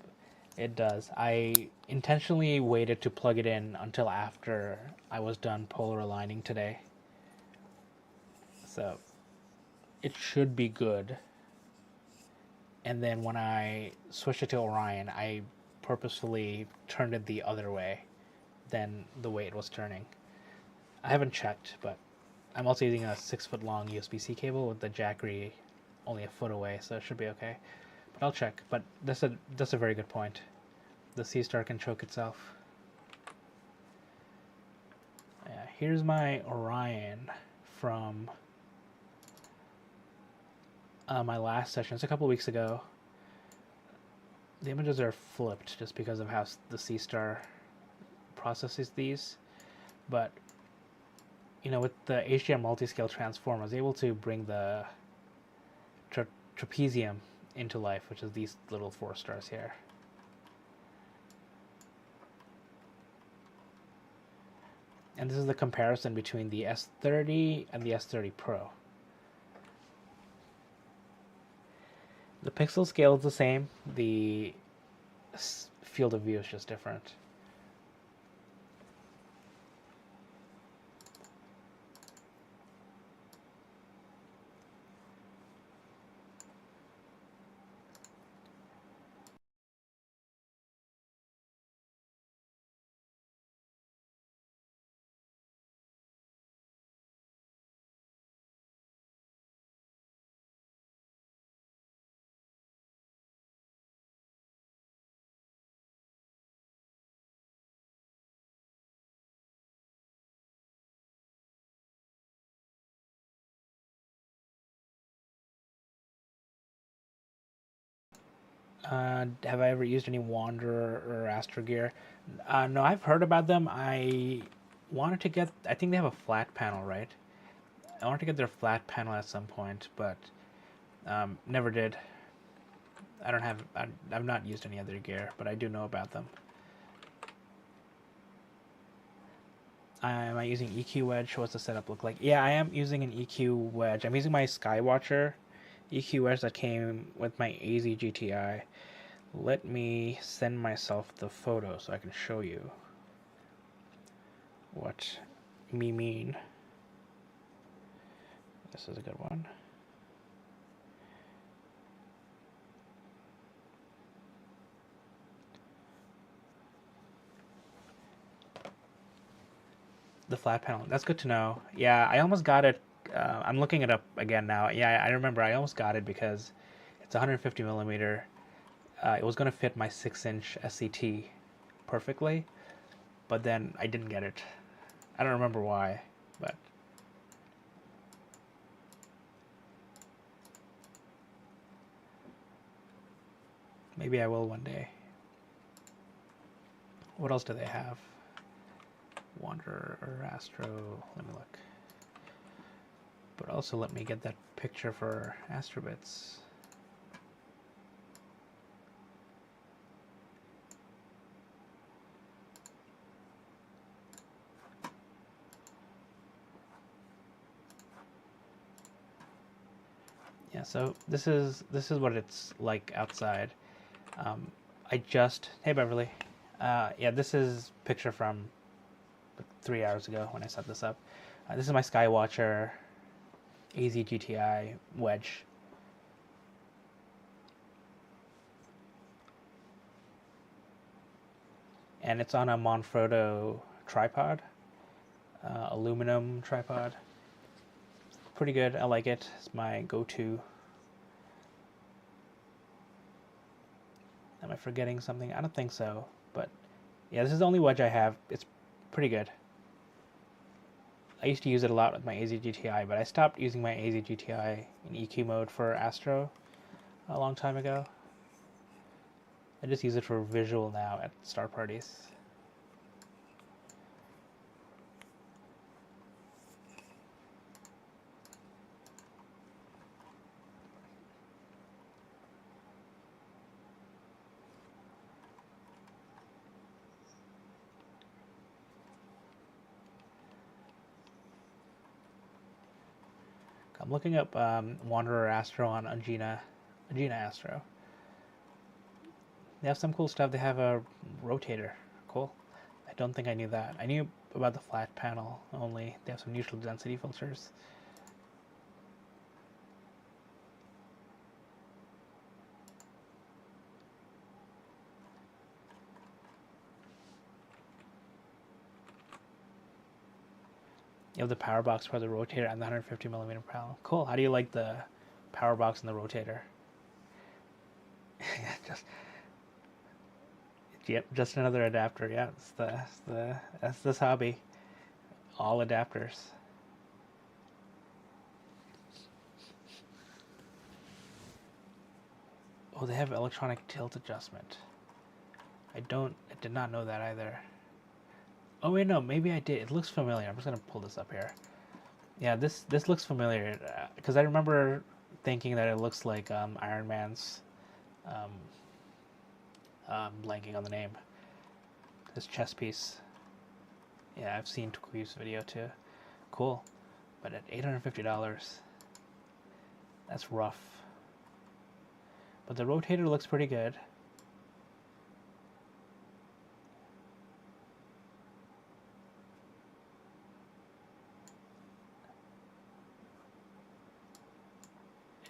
it does. I intentionally waited to plug it in until after I was done polar aligning today. So, it should be good. And then when I switched it to Orion, I purposefully turned it the other way than the way it was turning. I haven't checked, but I'm also using a 6-foot long USB-C cable with the jackery only a foot away, so it should be okay. But I'll check. But that's a very good point. The Seestar can choke itself. Yeah, here's my Orion from my last session. It's a couple weeks ago. The images are flipped just because of how the Seestar processes these, but with the HDR multi-scale transform, I was able to bring the trapezium into life, which is these little 4 stars here. And this is the comparison between the S30 and the S30 Pro. The pixel scale is the same, the field of view is just different. Have I ever used any Wanderer or Astro Gear? No, I've heard about them. I wanted to get. I think they have a flat panel, right? I wanted to get their flat panel at some point, but never did. I don't have. I've not used any other gear, but I do know about them. Am I using EQ wedge? What's the setup look like? Yeah, I am using an EQ wedge. I'm using my Skywatcher EQ wedge that came with my AZ GTI. Let me send myself the photo so I can show you what me mean. This is a good one. The flat panel. That's good to know. Yeah, I almost got it. I'm looking it up again now. Yeah, I remember I almost got it because it's 150 millimeter. It was going to fit my 6-inch SCT perfectly, but then I didn't get it. I don't remember why, but maybe I will one day. What else do they have? Wanderer or Astro? Let me look. But also let me get that picture for Astrobits. Yeah, so this is what it's like outside. Hey Beverly. Yeah, this is a picture from 3 hours ago when I set this up. This is my Skywatcher AZ GTI wedge. and it's on a Manfrotto tripod, aluminum tripod. Pretty good. I like it. It's my go-to. Am I forgetting something? I don't think so. But yeah, this is the only wedge I have. It's pretty good. I used to use it a lot with my AZ-GTI, but I stopped using my AZ-GTI in EQ mode for Astro a long time ago. I just use it for visual now at star parties. I'm looking up Wanderer Astro on Agena Astro. They have some cool stuff. They have a rotator. Cool. I don't think I knew that. I knew about the flat panel only. They have some neutral density filters. You have the power box for the rotator and the 150mm panel. Cool. How do you like the power box and the rotator? Just another adapter. Yeah, that's this hobby. All adapters. Oh, they have electronic tilt adjustment. I did not know that either. Oh wait, no, maybe I did. It looks familiar. I'm just gonna pull this up here. Yeah, this looks familiar because I remember thinking that it looks like Iron Man's. Blanking on the name. This chest piece. Yeah, I've seen Takuya's video too. Cool, but at $850, that's rough. But the rotator looks pretty good.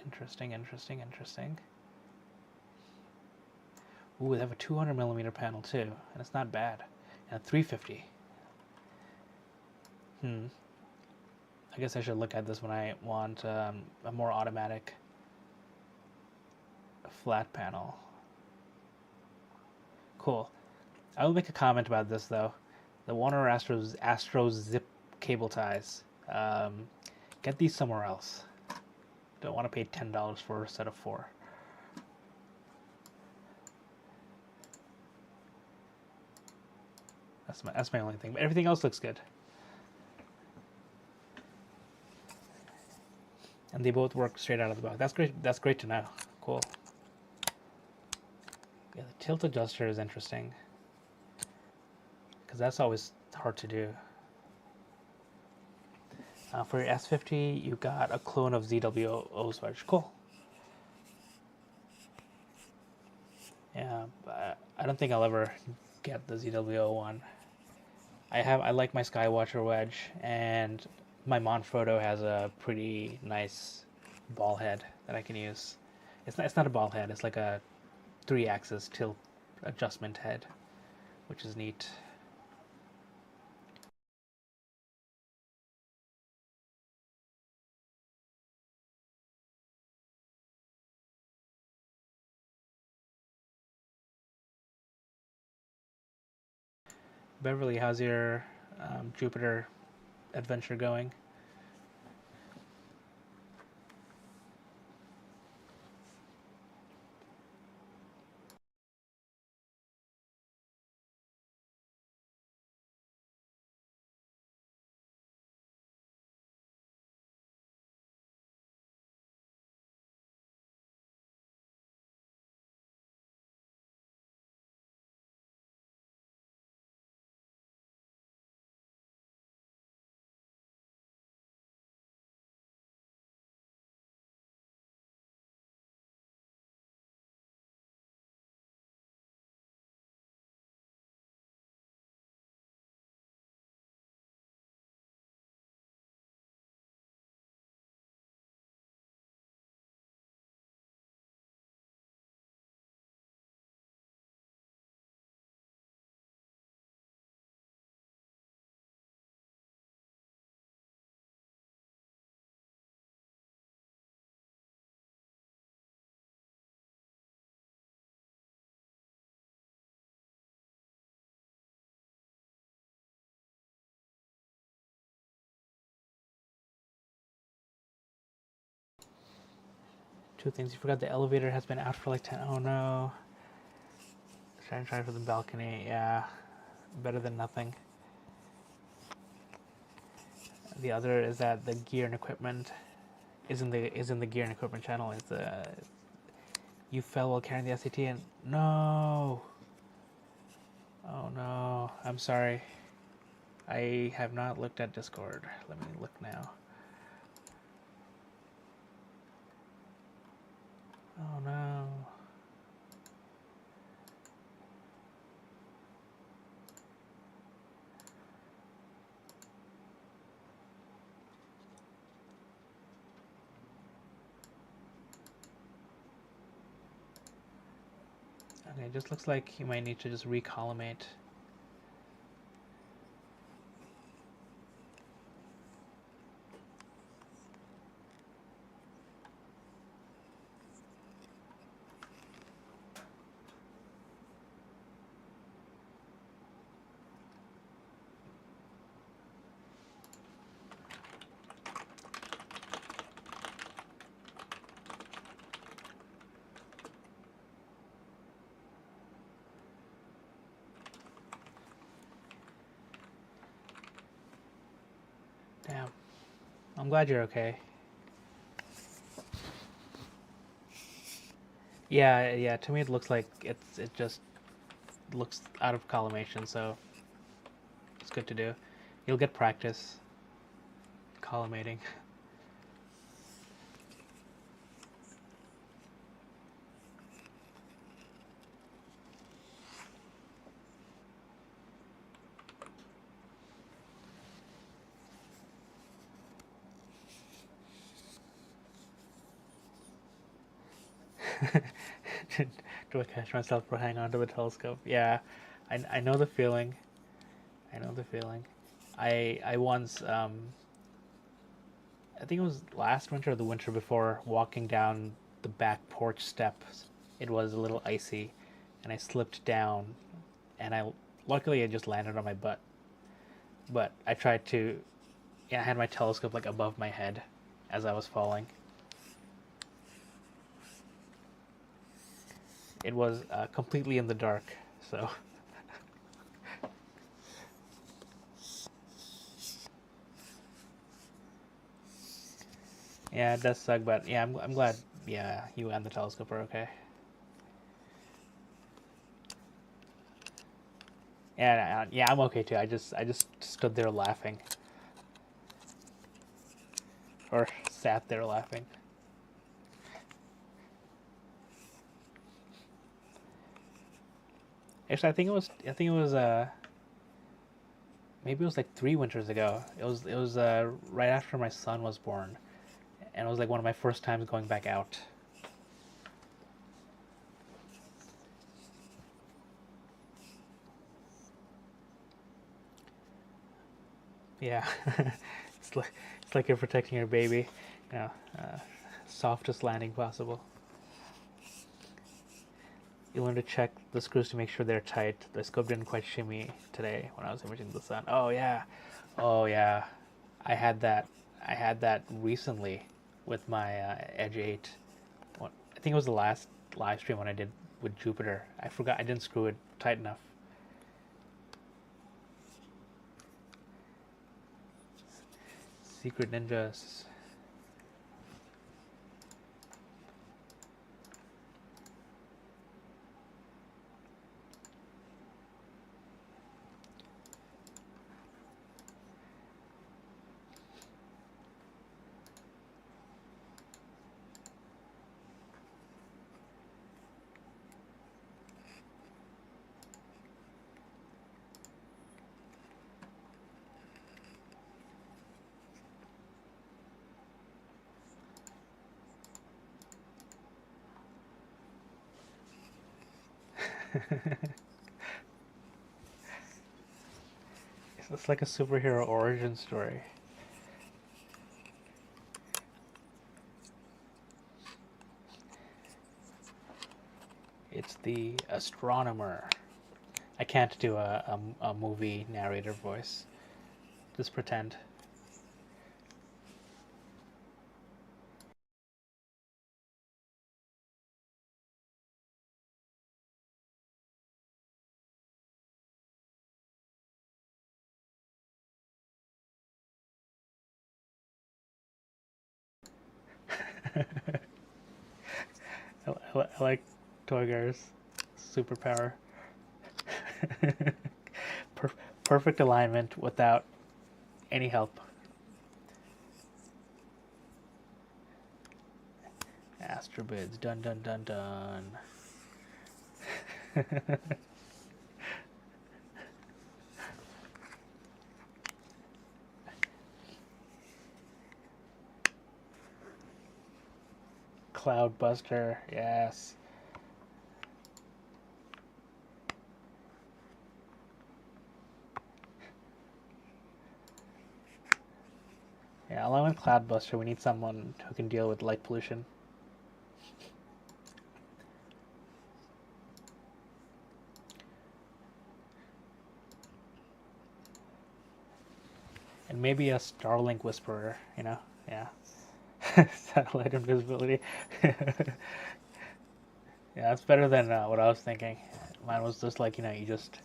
Interesting. Ooh, they have a 200mm panel too, and it's not bad. And a 350. I guess I should look at this when I want a more automatic flat panel. Cool. I will make a comment about this though. The Warner Astro zip cable ties. Get these somewhere else. Don't want to pay $10 for a set of 4. That's my only thing. But everything else looks good. And they both work straight out of the box. That's great. That's great to know. Cool. Yeah, the tilt adjuster is interesting because that's always hard to do. For your S50, you got a clone of ZWO's wedge. Cool. Yeah, but I don't think I'll ever get the ZWO one. I like my Skywatcher wedge, and my Manfrotto has a pretty nice ball head that I can use. It's not a ball head. It's like a 3-axis tilt adjustment head, which is neat. Beverly, how's your Jupiter adventure going? two things. You forgot the elevator has been out for like 10. Oh no. Try for the balcony. Yeah. Better than nothing. The other is that the gear and equipment is in the gear and equipment channel. Is the you fell while carrying the SAT and no. Oh no. I'm sorry. I have not looked at Discord. Let me look now. Oh no. Okay, it just looks like you might need to just recollimate. Damn. I'm glad you're okay. Yeah, to me it looks like it just looks out of collimation, so it's good to do. You'll get practice collimating. Do I catch myself for hanging onto the telescope? Yeah, I know the feeling. I know the feeling. I once I think it was last winter or the winter before, walking down the back porch steps. It was a little icy, and I slipped down, and luckily I just landed on my butt. But I tried to, yeah, I had my telescope like above my head as I was falling. It was completely in the dark, so. Yeah, it does suck, but yeah, I'm glad. Yeah, you and the telescope are okay. Yeah, I'm okay too. I just stood there laughing, or sat there laughing. Actually, I think it was maybe it was like 3 winters ago. It was right after my son was born, and it was like one of my first times going back out. Yeah, it's like you're protecting your baby, you know, softest landing possible. You learn to check the screws to make sure they're tight. The scope didn't quite shimmy today when I was imaging the sun. Oh yeah, I had that. I had that recently with my Edge 8. I think it was the last live stream when I did with Jupiter. I forgot I didn't screw it tight enough. Secret ninjas. It's like a superhero origin story. It's the astronomer. I can't do a movie narrator voice. Just pretend. I like Toygar's superpower. per- Perfect alignment without any help. Astrobids, dun dun dun dun. Cloudbuster, yes. Yeah, along with Cloudbuster, we need someone who can deal with light pollution. And maybe a Starlink Whisperer, you know? Yeah. Satellite invisibility. Yeah, that's better than what I was thinking. Mine was just like, you just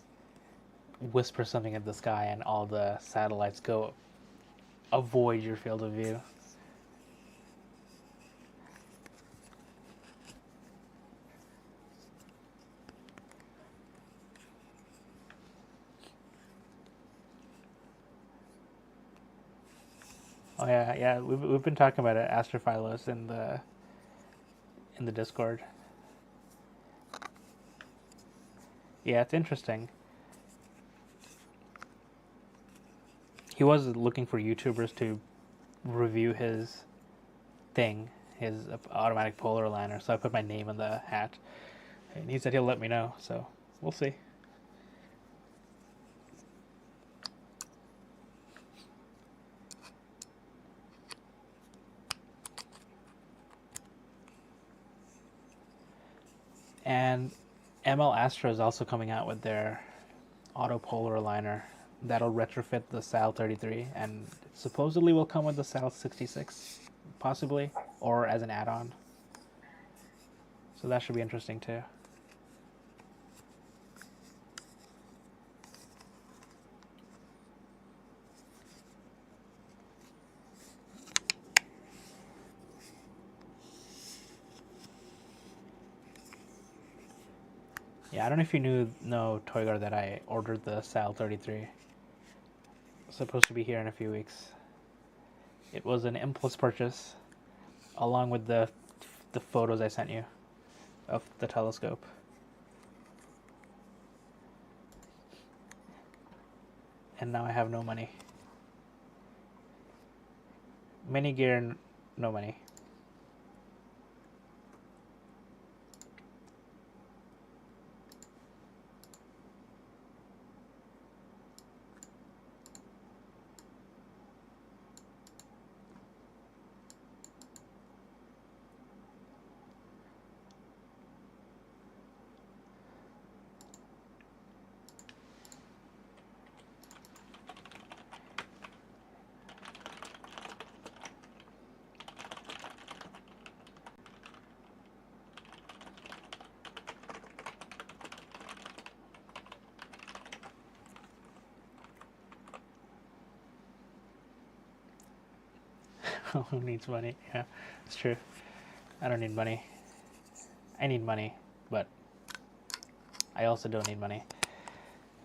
whisper something at the sky and all the satellites go avoid your field of view. Oh yeah, yeah. We've been talking about it, Astrophilos, in the Discord. Yeah, it's interesting. He was looking for YouTubers to review his thing, his automatic polar aligner. So I put my name in the hat, and he said he'll let me know. So we'll see. And ML Astro is also coming out with their auto polar aligner that'll retrofit the SAL 33 and supposedly will come with the SAL 66, possibly, or as an add-on. So that should be interesting too. Yeah, I don't know if you know Toygar, that I ordered the SAL 33. It's supposed to be here in a few weeks. It was an impulse purchase, along with the photos I sent you of the telescope. And now I have no money. Mini gear, no money. Who needs money? Yeah, it's true. I don't need money. I need money, but I also don't need money.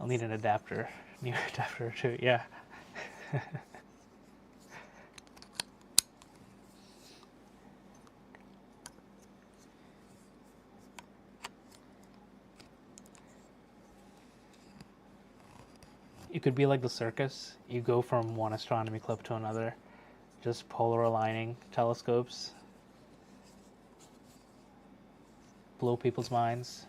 I'll need an adapter. New adapter too, yeah. You could be like the circus. You go from one astronomy club to another, just polar aligning telescopes, blow people's minds.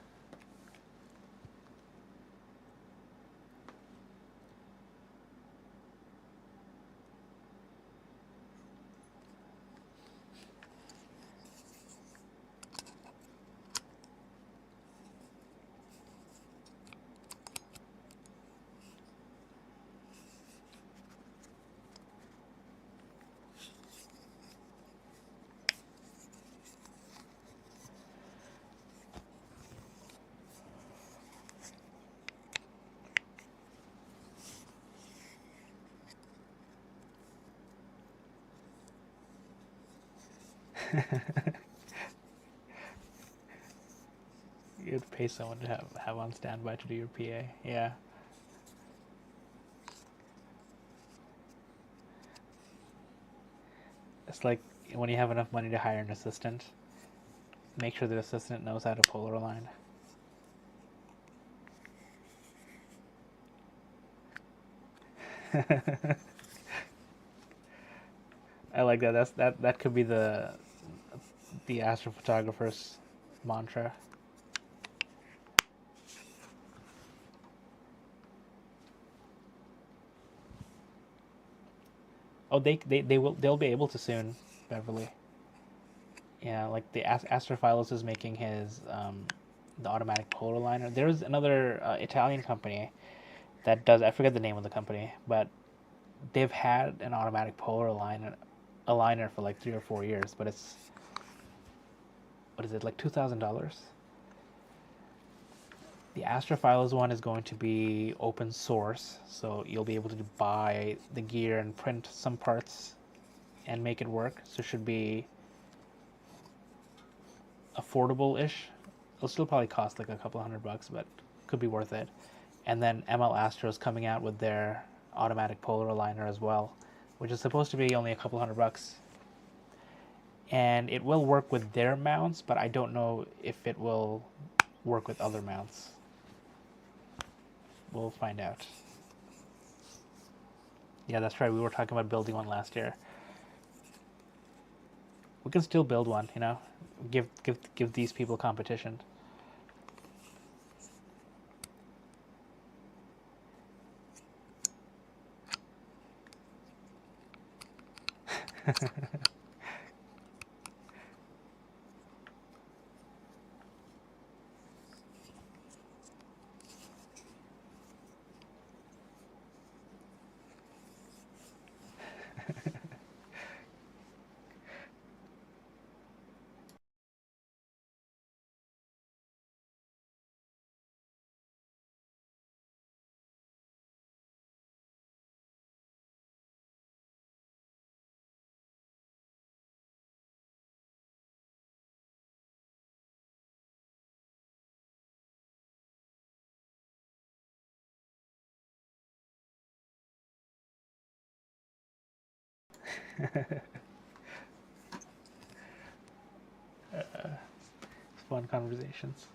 You'd pay someone to have on standby to do your PA. Yeah. It's like when you have enough money to hire an assistant, make sure the assistant knows how to polar align. I like that. That could be the astrophotographer's mantra. Oh, they'll be able to soon, Beverly. Yeah, like the Astrophilos is making his the automatic polar liner. There's another Italian company that does. I forget the name of the company, but they've had an automatic polar aligner for like 3 or 4 years. But it's, what is it, like $2,000? The Astrophilos one is going to be open source, so you'll be able to buy the gear and print some parts and make it work. So it should be affordable-ish. It'll still probably cost like a couple $100, but could be worth it. And then ML Astro is coming out with their automatic polar aligner as well, which is supposed to be only a couple $100. And it will work with their mounts, but I don't know if it will work with other mounts. We'll find out. Yeah, that's right. We were talking about building one last year. We can still build one, you know. Give these people competition. Fun conversations.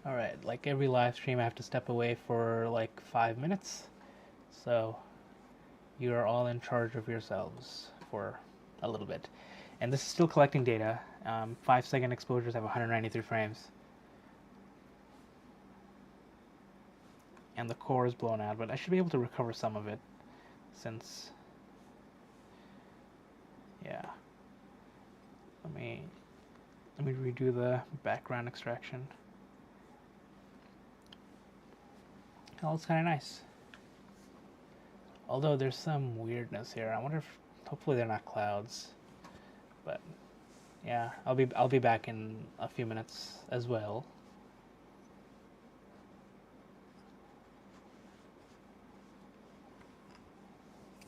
Alright, like every live stream, I have to step away for like 5 minutes. So you are all in charge of yourselves for a little bit. And this is still collecting data. 5-second exposures have 193 frames. And the core is blown out, but I should be able to recover some of it since... Yeah. Let me redo the background extraction. Oh, it's kind of nice. Although there's some weirdness here. I wonder if hopefully they're not clouds. But yeah, I'll be back in a few minutes as well.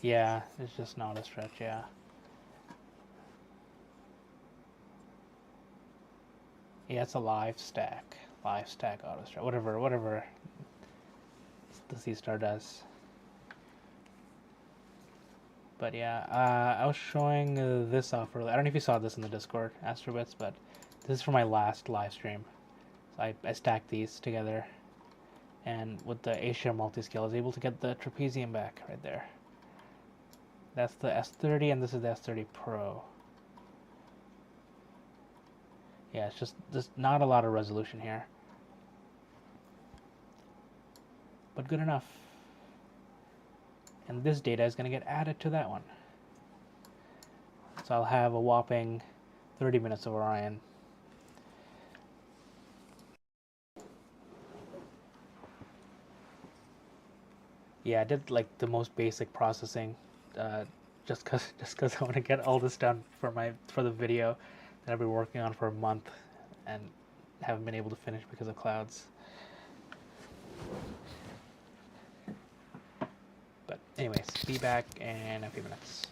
Yeah, it's just not a stretch, yeah. Yeah, it's a live stack auto stretch. Whatever the Seestar does. But yeah, I was showing this off earlier. I don't know if you saw this in the Discord, Astrobits, but this is for my last live stream. So I stacked these together, and with the A-share multi-scale, I was able to get the trapezium back right there. That's the S30, and this is the S30 Pro. Yeah, it's just not a lot of resolution here, but good enough. And this data is going to get added to that one. So I'll have a whopping 30 minutes of Orion. Yeah, I did like the most basic processing, just cause I want to get all this done for the video that I've been working on for a month, and haven't been able to finish because of clouds. But anyways, be back in a few minutes.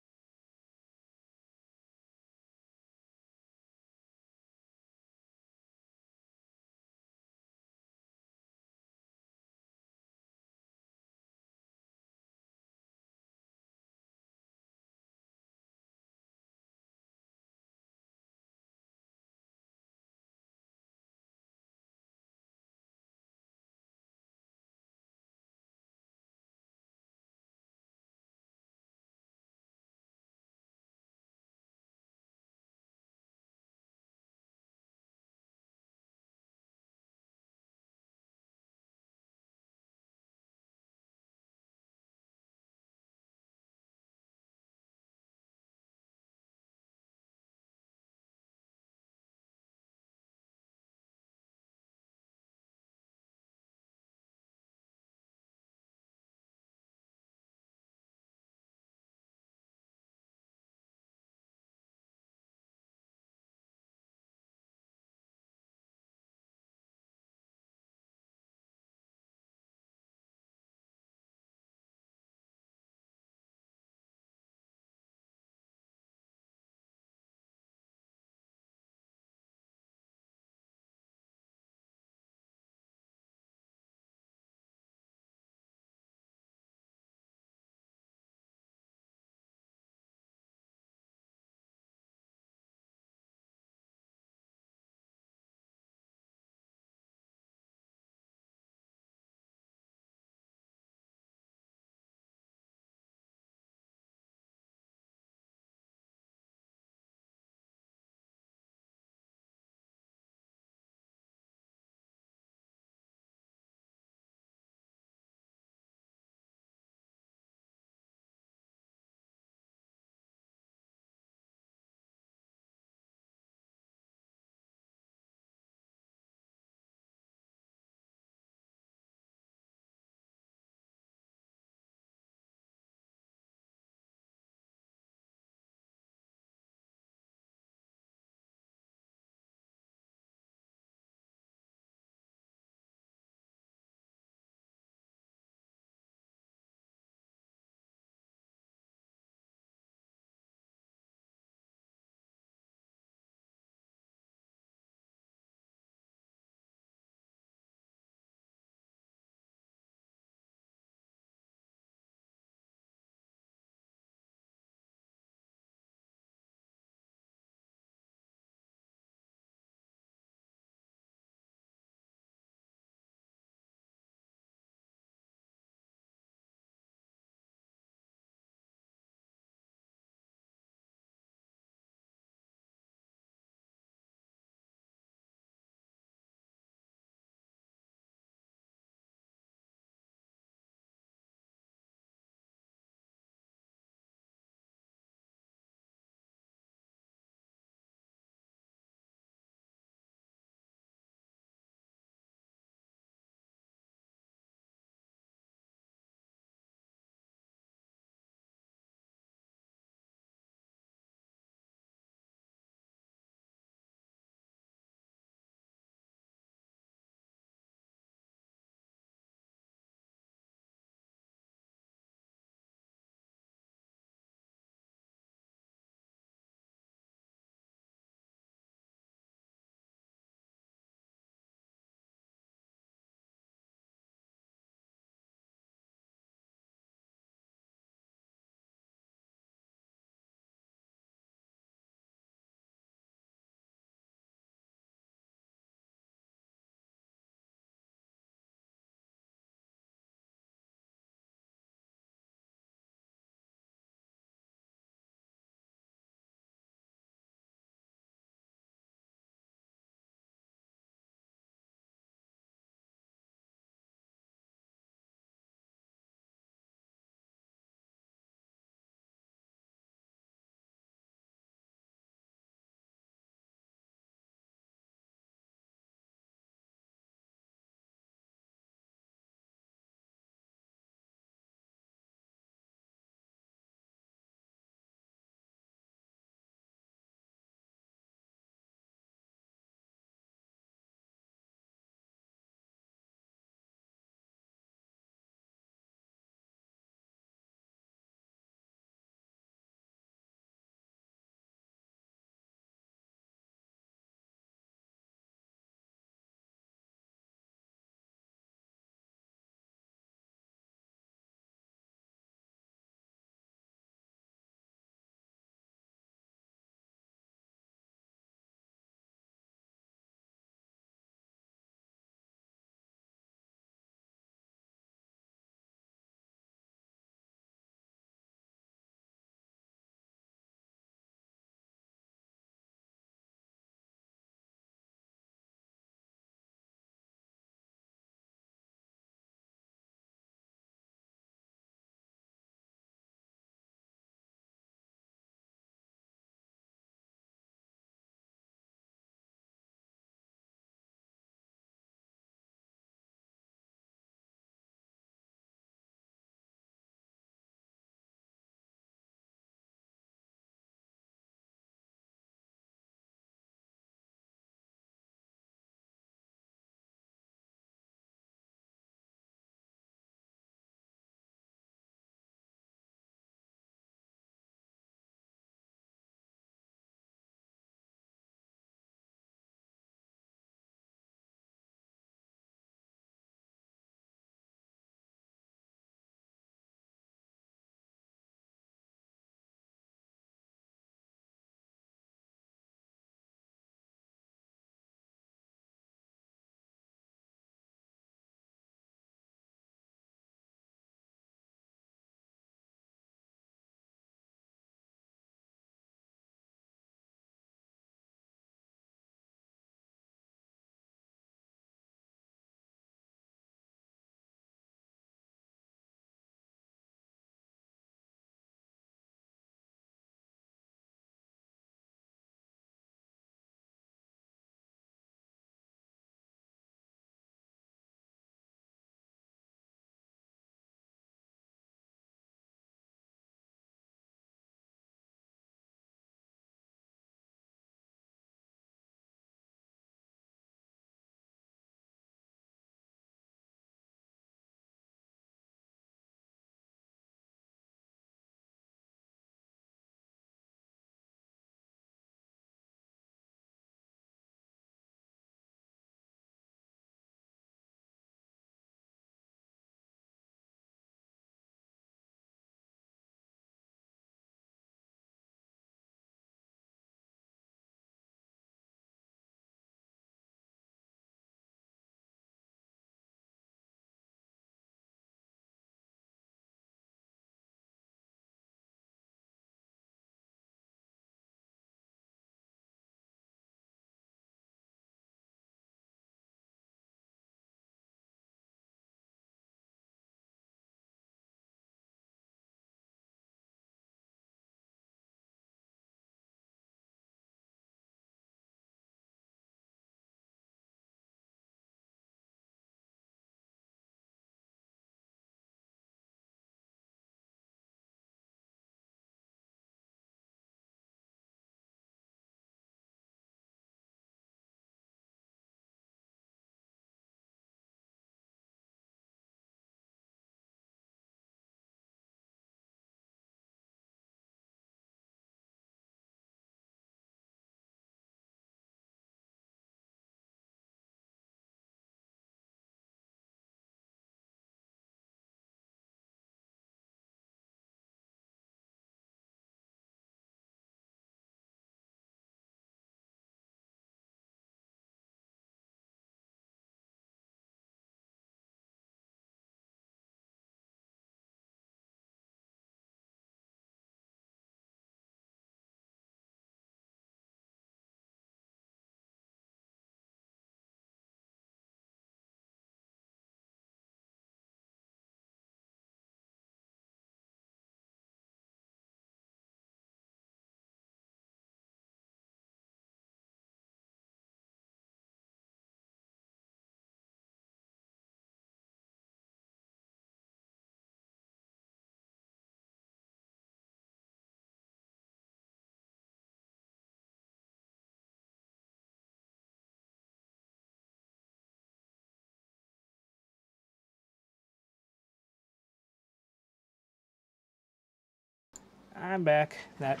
I'm back. That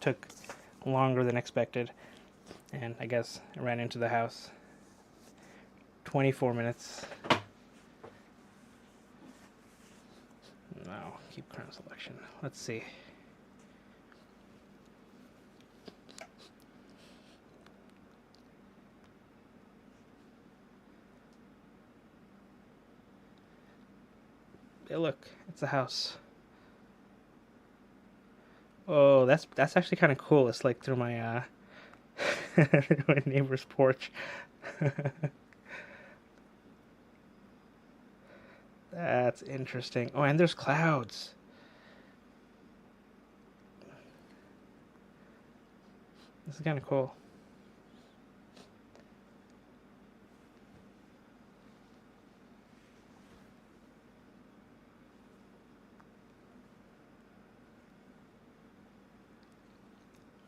took longer than expected. And I guess I ran into the house. 24 minutes. No, keep current selection. Let's see. Hey, look, it's a house. Oh, that's actually kind of cool. It's like through my my neighbor's porch. That's interesting. Oh, and there's clouds. This is kind of cool.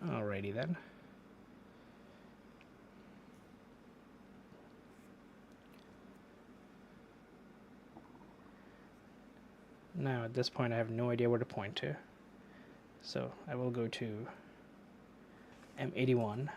Alrighty then. Now at this point I have no idea where to point to. So I will go to M81.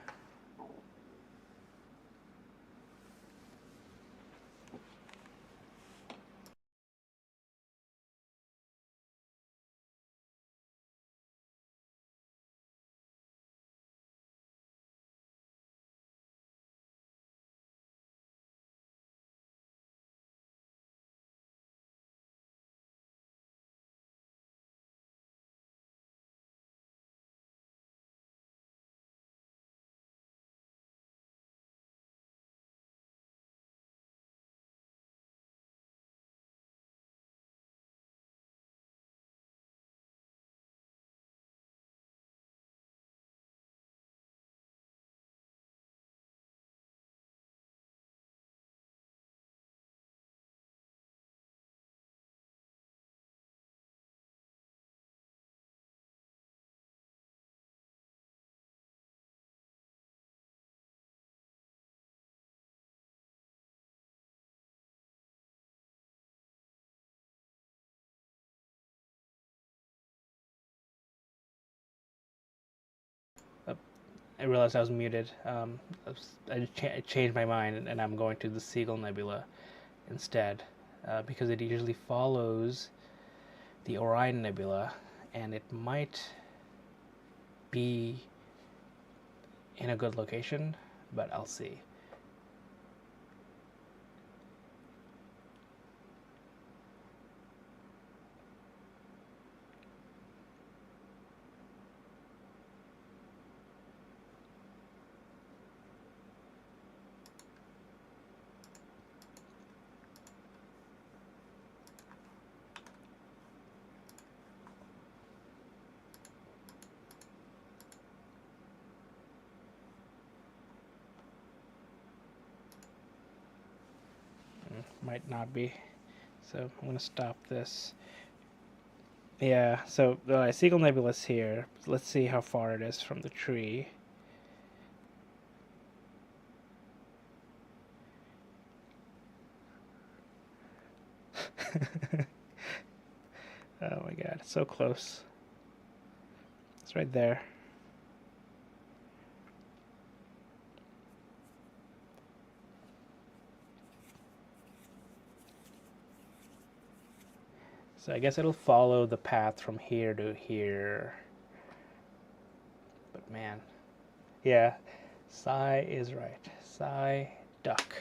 I realized I was muted. I changed my mind and I'm going to the Seagull Nebula instead because it usually follows the Orion Nebula and it might be in a good location, but I'll see. Might not be. So I'm going to stop this. Yeah, so the Seagull Nebula is here. Let's see how far it is from the tree. Oh my god, it's so close. It's right there. So I guess it'll follow the path from here to here. But man, yeah, Psy is right. Psy duck.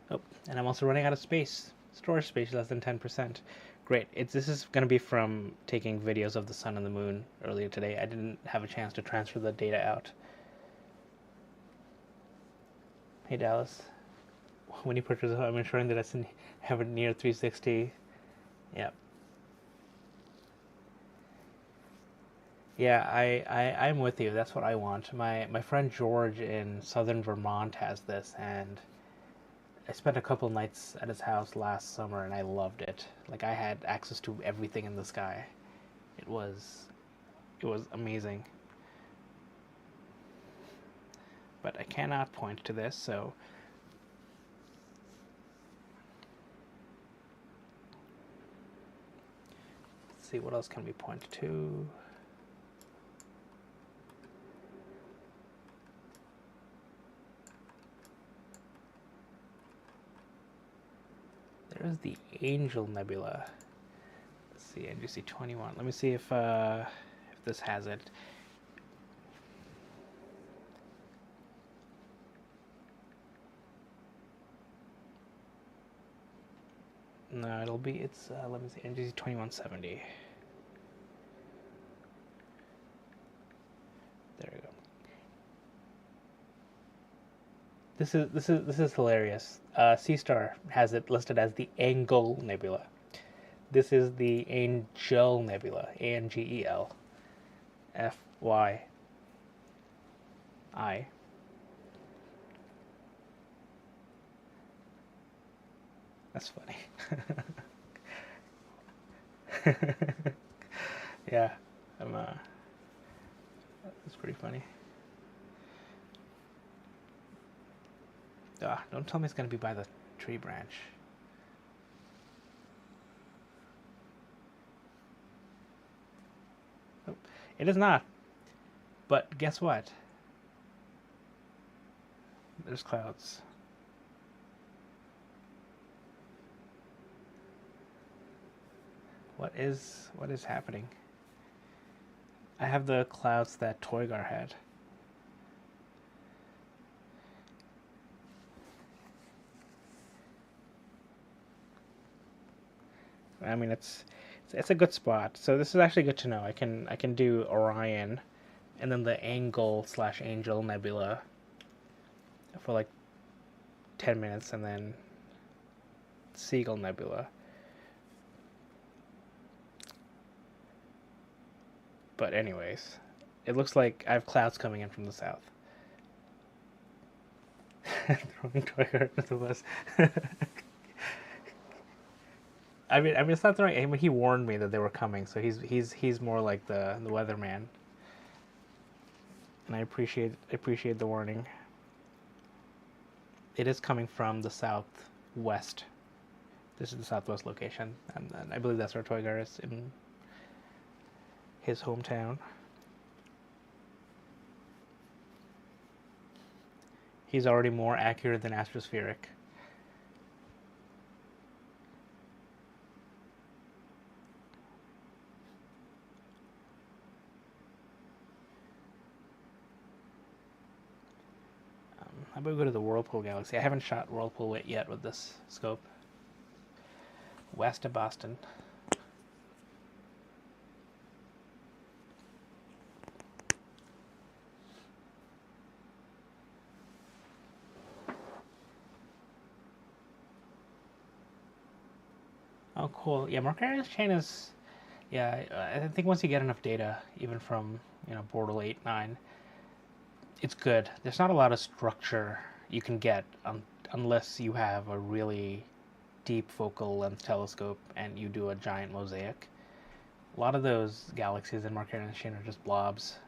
Oh, and I'm also running out of space. Storage space less than 10%. Great. This is going to be from taking videos of the sun and the moon earlier today. I didn't have a chance to transfer the data out. Hey Dallas. When you purchase, I'm ensuring that I have it near 360. Yep. Yeah, I'm with you. That's what I want. My friend George in southern Vermont has this, and I spent a couple nights at his house last summer, and I loved it. Like I had access to everything in the sky. It was amazing. But I cannot point to this, so see, what else can we point to? There's the Angel Nebula. Let's see, NGC 21. Let me see if this has it. No, it'll be, it's, let me see, NGC 2170. There we go. This is hilarious. Seestar has it listed as the Angel Nebula. This is the Angel Nebula. Angel. FYI. That's funny. Yeah, that's pretty funny. Don't tell me it's gonna be by the tree branch. Nope. It is not. But guess what? There's clouds. What is happening? I have the clouds that Toygar had. I mean, it's a good spot. So this is actually good to know. I can do Orion, and then the Angel Nebula for like 10 minutes, and then Seagull Nebula. But anyways, it looks like I have clouds coming in from the south. Throwing Toygar into the bus. I mean, it's not throwing. I mean, he warned me that they were coming, so he's more like the weatherman, and I appreciate the warning. It is coming from the southwest. This is the southwest location, and I believe that's where Toygar is, in his hometown. He's already more accurate than Astrospheric. How about we go to the Whirlpool Galaxy? I haven't shot Whirlpool yet with this scope. West of Boston. Oh, cool. Yeah, Markarian's chain is... Yeah, I think once you get enough data, even from, Bortle 8, 9, it's good. There's not a lot of structure you can get unless you have a really deep focal length telescope and you do a giant mosaic. A lot of those galaxies in Markarian's chain are just blobs.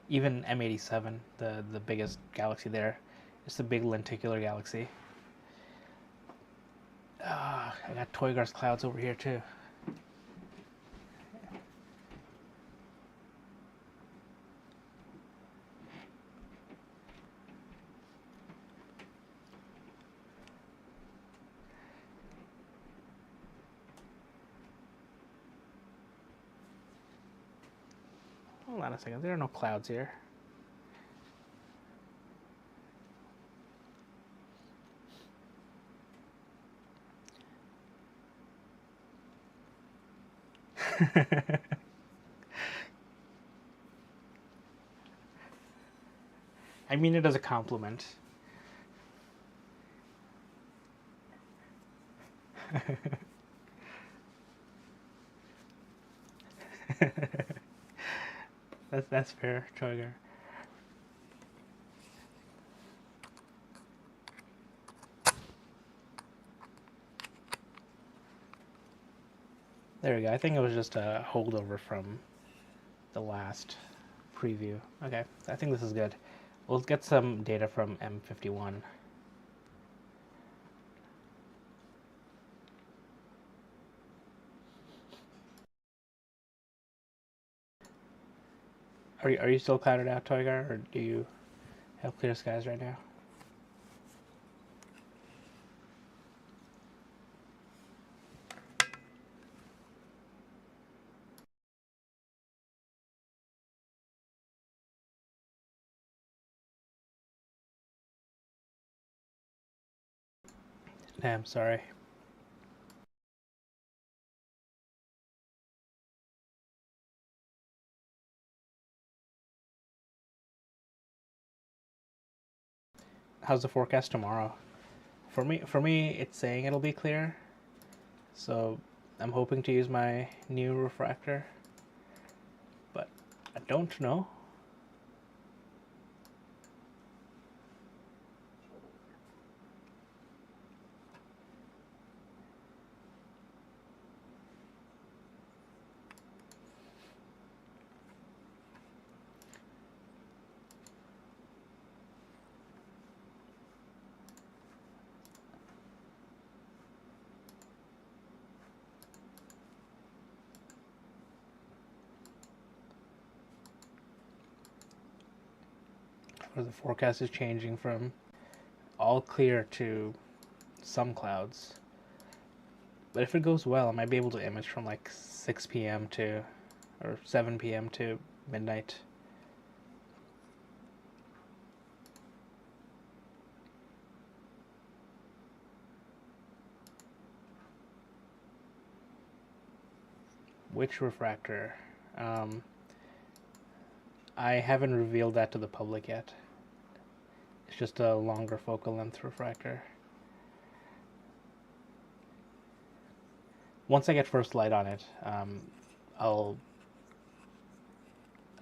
Even M87, the biggest galaxy there, it's a big lenticular galaxy. I got Toygar's clouds over here too. Hold on a second, there are no clouds here. I mean it as a compliment. That's fair, Toygar. There we go. I think it was just a holdover from the last preview. Okay, I think this is good. We'll get some data from M51. Are you still clouded out, Toygar, or do you have clear skies right now? Damn, sorry. How's the forecast tomorrow? For me, it's saying it'll be clear. So I'm hoping to use my new refractor, but I don't know. Or the forecast is changing from all clear to some clouds. But if it goes well, I might be able to image from like 6 p.m. to, or 7 p.m. to midnight. Which refractor? I haven't revealed that to the public yet. It's just a longer focal length refractor. Once I get first light on it, I'll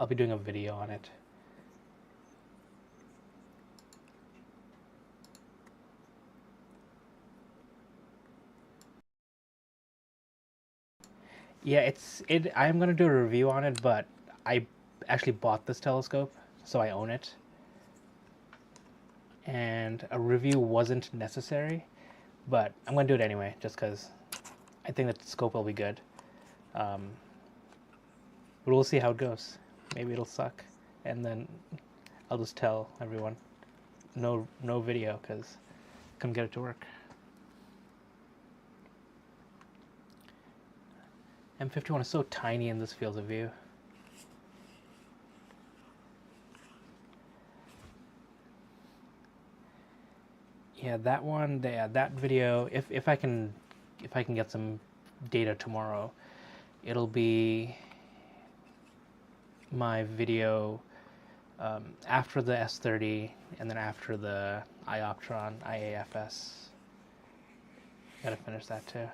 be doing a video on it. Yeah, I'm gonna do a review on it, but I actually bought this telescope, so I own it. And a review wasn't necessary, but I'm gonna do it anyway, just because I think that the scope will be good. But we'll see how it goes. Maybe it'll suck, and then I'll just tell everyone, no video, because I couldn't get it to work. M51 is so tiny in this field of view. Yeah, that one, that video. If I can get some data tomorrow, it'll be my video after the S30 and then after the Ioptron IAFS. Gotta finish that too.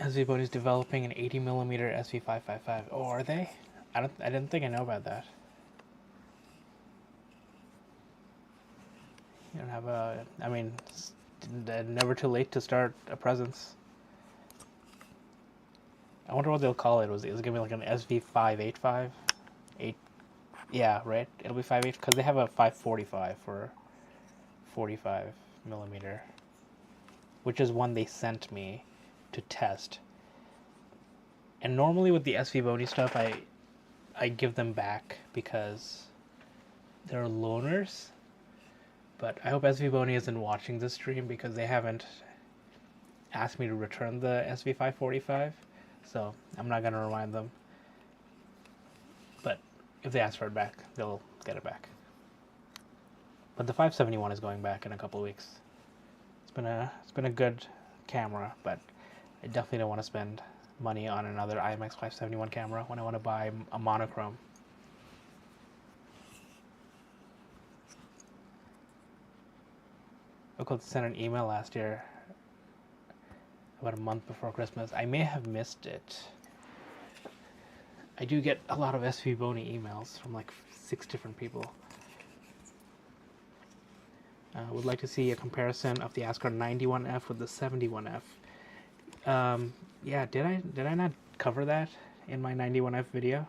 Svbony is developing an 80mm SV555. Oh, are they? I didn't think I know about that. You don't have a. I mean, it's never too late to start a presence. I wonder what they'll call it. Is it gonna be like an SV585? 8. Yeah, right. It'll be 5.8 because they have a 545 for 45mm, which is one they sent me to test. And normally with the Svbony stuff, I give them back because they're loaners. But I hope Svbony isn't watching this stream because they haven't asked me to return the SV545, so I'm not gonna remind them. But if they ask for it back, they'll get it back. But the 571 is going back in a couple of weeks. It's been a good camera, but I definitely don't want to spend money on another IMX 571 camera when I want to buy a monochrome. I was sent an email last year, about a month before Christmas. I may have missed it. I do get a lot of Svbony emails from like 6 different people. Would like to see a comparison of the ASCAR 91F with the 71F. Yeah, did I not cover that in my 91F video?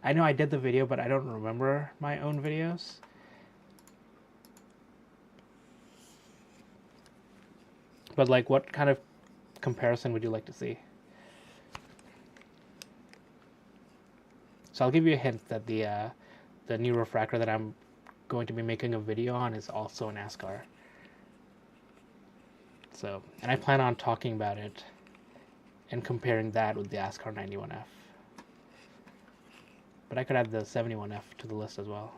I know I did the video, but I don't remember my own videos. But like, what kind of comparison would you like to see? So I'll give you a hint that the new refractor that I'm going to be making a video on is also an ASCAR. So, and I plan on talking about it and comparing that with the ASCAR 91F. But I could add the 71F to the list as well.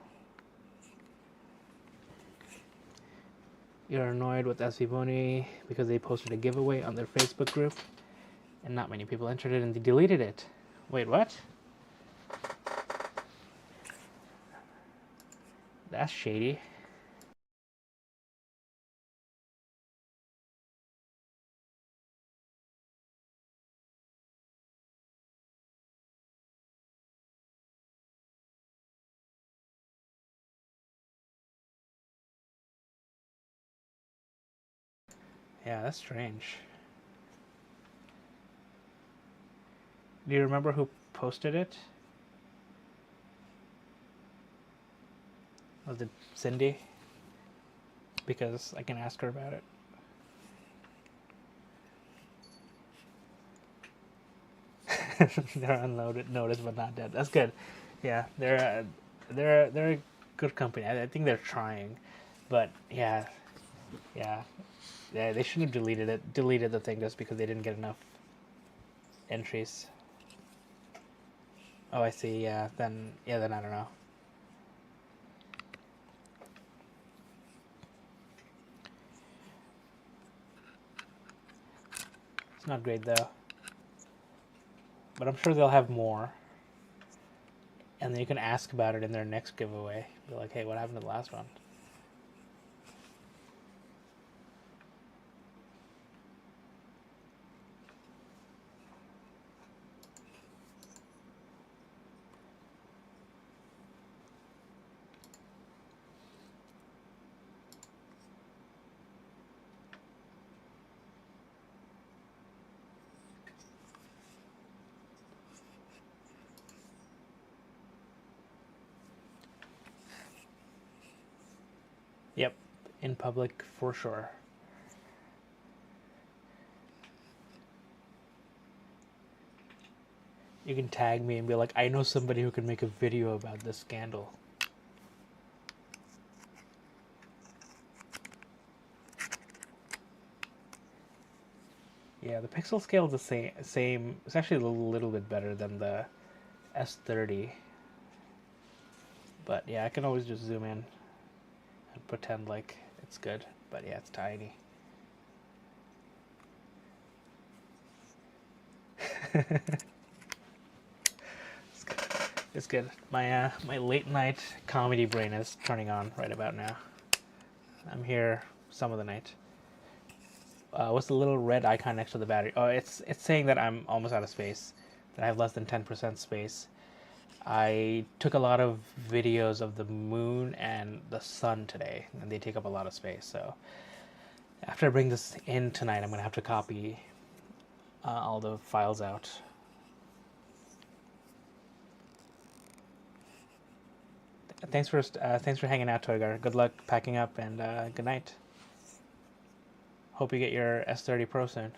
You're annoyed with Svbony because they posted a giveaway on their Facebook group and not many people entered it and they deleted it. Wait, what? That's shady. Yeah, that's strange. Do you remember who posted it? Was it Cindy? Because I can ask her about it. They're unloaded, noticed but not dead. That's good. Yeah, they're a good company. I think they're trying, but yeah, they shouldn't have deleted the thing just because they didn't get enough entries. Oh, I see. Yeah, then I don't know. It's not great though. But I'm sure they'll have more. And then you can ask about it in their next giveaway. Be like, hey, what happened to the last one? Yep, in public for sure. You can tag me and be like, I know somebody who can make a video about this scandal. Yeah, the pixel scale is the same. It's actually a little bit better than the S30. But yeah, I can always just zoom in and pretend like it's good. But yeah, it's tiny. It's good. My late night comedy brain is turning on right about now. I'm here some of the night. What's the little red icon next to the battery? Oh, it's saying that I'm almost out of space. That I have less than 10% space. I took a lot of videos of the moon and the sun today, and they take up a lot of space. So after I bring this in tonight, I'm gonna have to copy all the files out. Thanks for hanging out, Toygar. Good luck packing up, and good night. Hope you get your S30 Pro soon.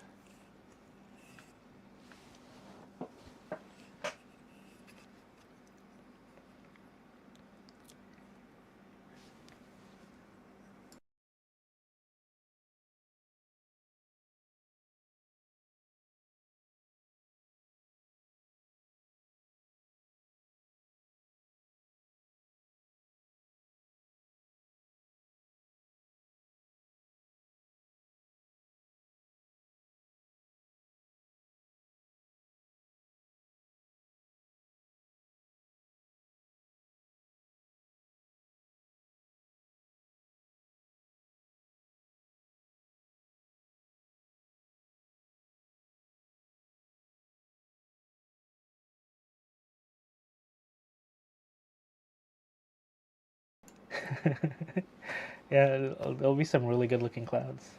Yeah, there'll be some really good looking clouds.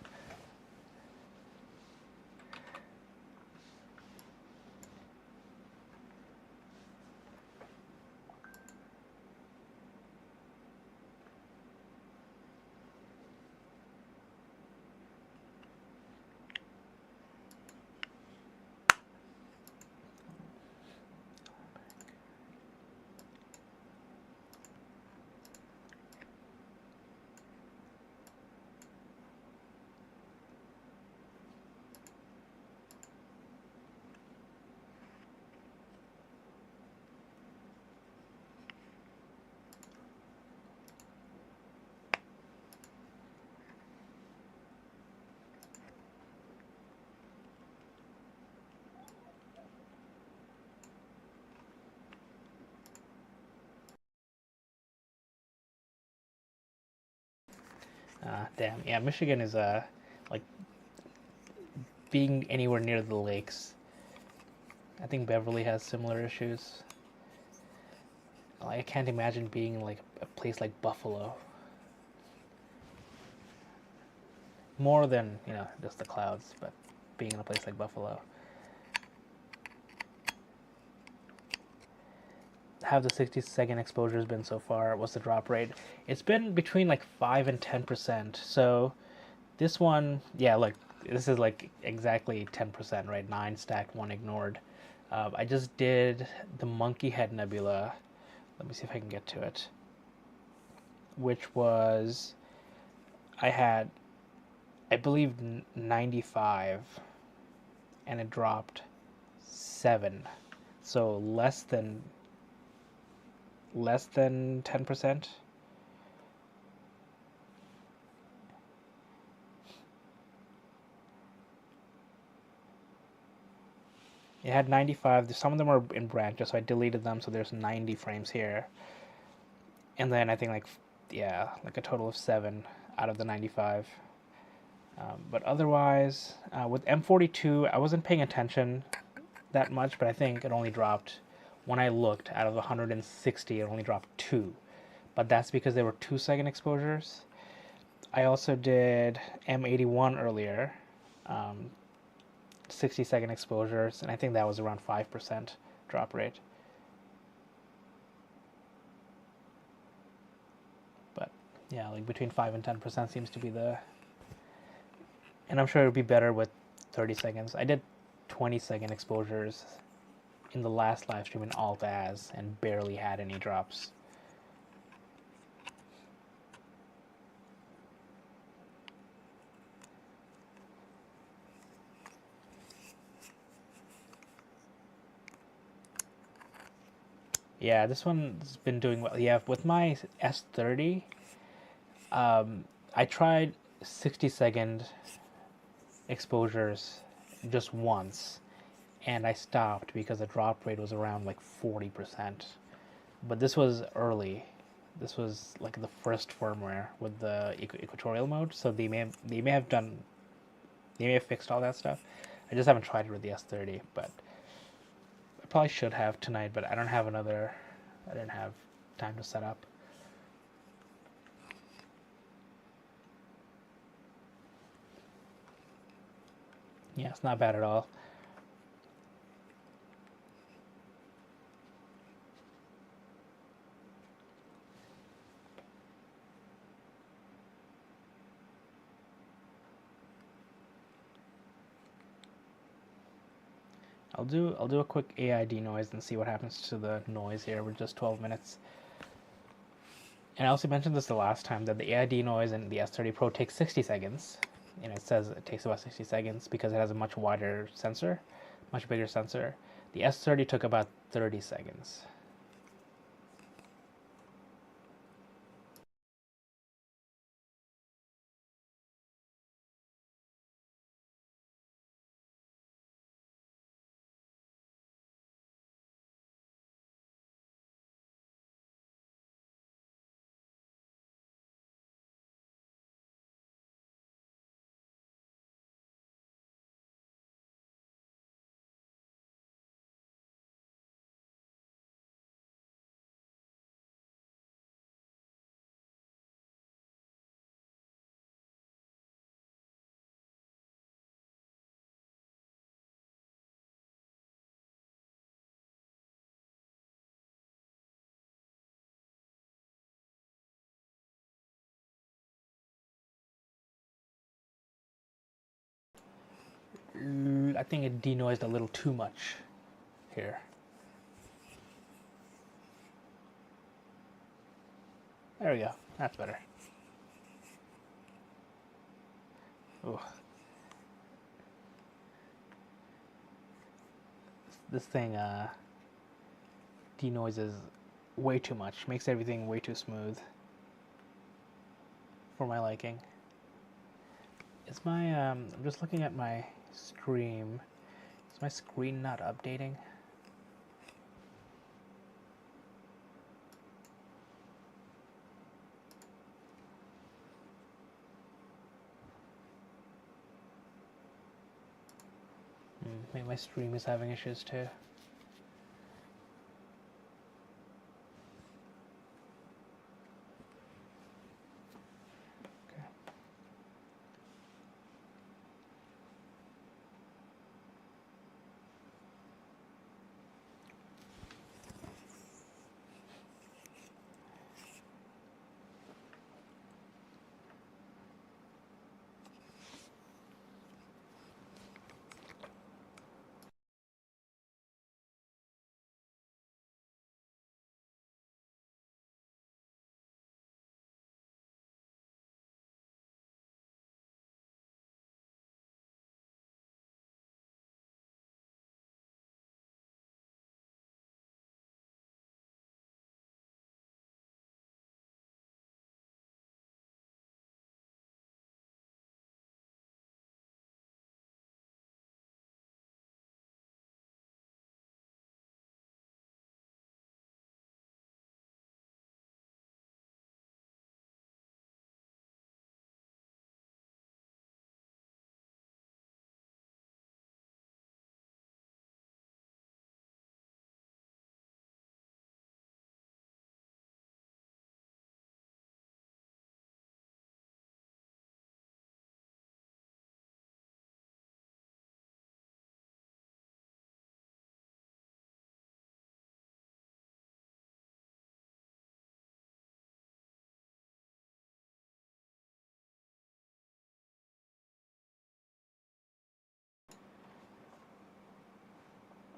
Damn. Yeah, Michigan is like being anywhere near the lakes. I think Beverly has similar issues. Like, I can't imagine being in like a place like Buffalo. More than, just the clouds, but being in a place like Buffalo. How the 60-second exposures been so far? What's the drop rate? It's been between like 5 and 10%. So this one, yeah, look, this is like exactly 10%, right? 9 stacked, 1 ignored. I just did the Monkey Head Nebula. Let me see if I can get to it. Which was, I had, I believe, 95, and it dropped 7. So less than 10%. It had 95. Some of them are in branches, so I deleted them. So there's 90 frames here, and then I think like a total of 7 out of the 95. But otherwise, with M42, I wasn't paying attention that much, but I think it only dropped, when I looked, out of 160, it only dropped 2. But that's because they were 2-second exposures. I also did M81 earlier, 60-second exposures, and I think that was around 5% drop rate. But yeah, like between 5 and 10% seems to be the. And I'm sure it would be better with 30 seconds. I did 20-second exposures in the last live stream in Alt As and barely had any drops. Yeah, this one's been doing well. Yeah, with my S30, I tried 60-second exposures just once, and I stopped because the drop rate was around like 40%. But this was early. This was like the first firmware with the equatorial mode, so they may have fixed all that stuff. I just haven't tried it with the S30, but I probably should have tonight. But I didn't have time to set up. Yeah, it's not bad at all. I'll do a quick AI denoise and see what happens to the noise here. We're just 12 minutes. And I also mentioned this the last time that the AI denoise in the S30 Pro takes 60 seconds. And it says it takes about 60 seconds because it has a much wider sensor, much bigger sensor. The S30 took about 30 seconds. I think it denoised a little too much here. There we go. That's better. Ooh. This thing denoises way too much. Makes everything way too smooth for my liking. Is my I'm just looking at my stream. Is my screen not updating? Maybe my stream is having issues too. Okay.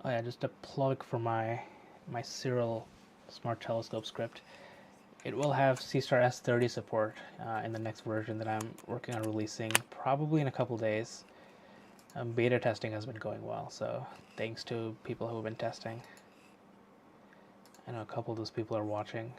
Oh yeah, just a plug for my Cyril Smart Telescope script. It will have Seestar S30 support in the next version that I'm working on releasing, probably in a couple days. Beta testing has been going well, so thanks to people who have been testing. I know a couple of those people are watching.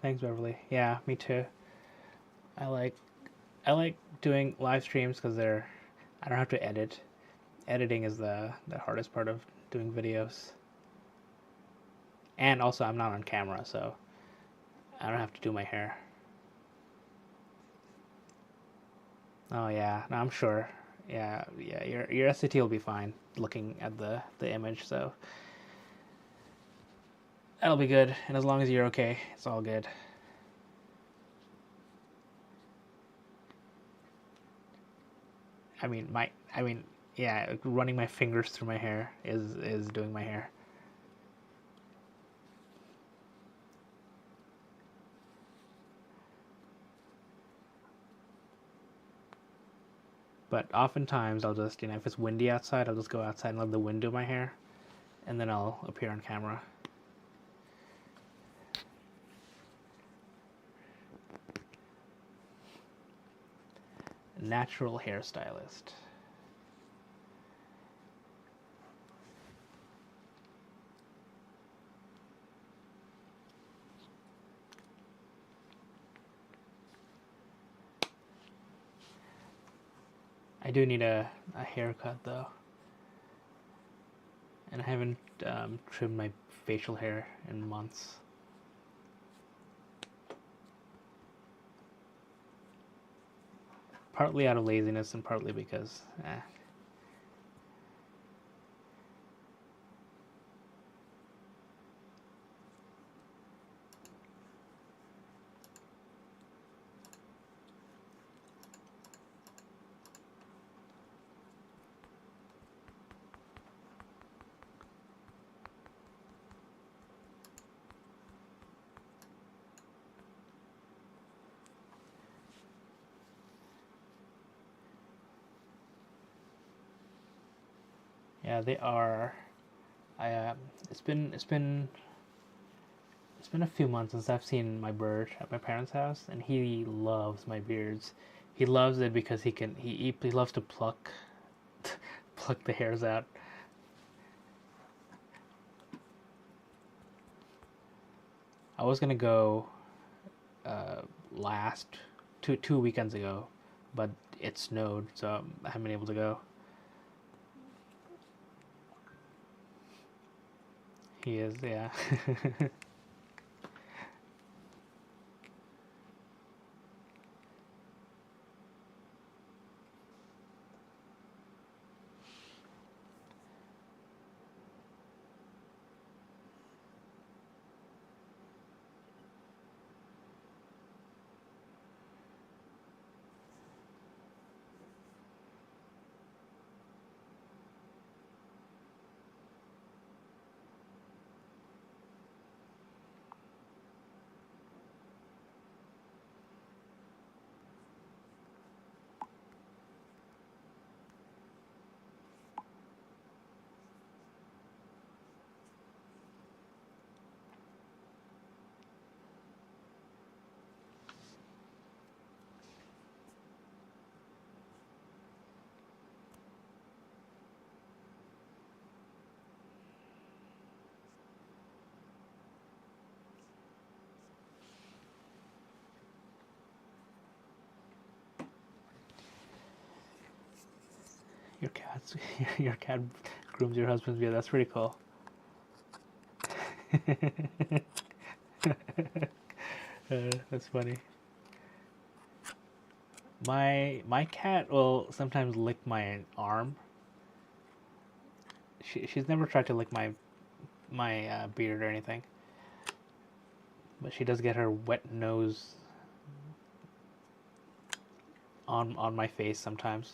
Thanks, Beverly. Yeah, me too. I like doing live streams because I don't have to edit. Editing is the hardest part of doing videos. And also I'm not on camera, so I don't have to do my hair. Oh yeah, no, I'm sure. Yeah, your SCT will be fine looking at the image, so that'll be good. And as long as you're okay, it's all good. I mean, yeah, running my fingers through my hair is doing my hair. But oftentimes I'll just, if it's windy outside, I'll just go outside and let the wind do my hair, and then I'll appear on camera. Natural hairstylist. I do need a haircut though, and I haven't trimmed my facial hair in months. Partly out of laziness and partly because yeah, they are. It's been a few months since I've seen my bird at my parents' house, and he loves my beards. He loves it because he loves to pluck pluck the hairs out. I was gonna go last two weekends ago, but it snowed, so I haven't been able to go. He is, yeah. Your cat's your cat grooms your husband's beard. That's pretty cool. That's funny. My cat will sometimes lick my arm. She's never tried to lick my beard or anything, but she does get her wet nose on my face sometimes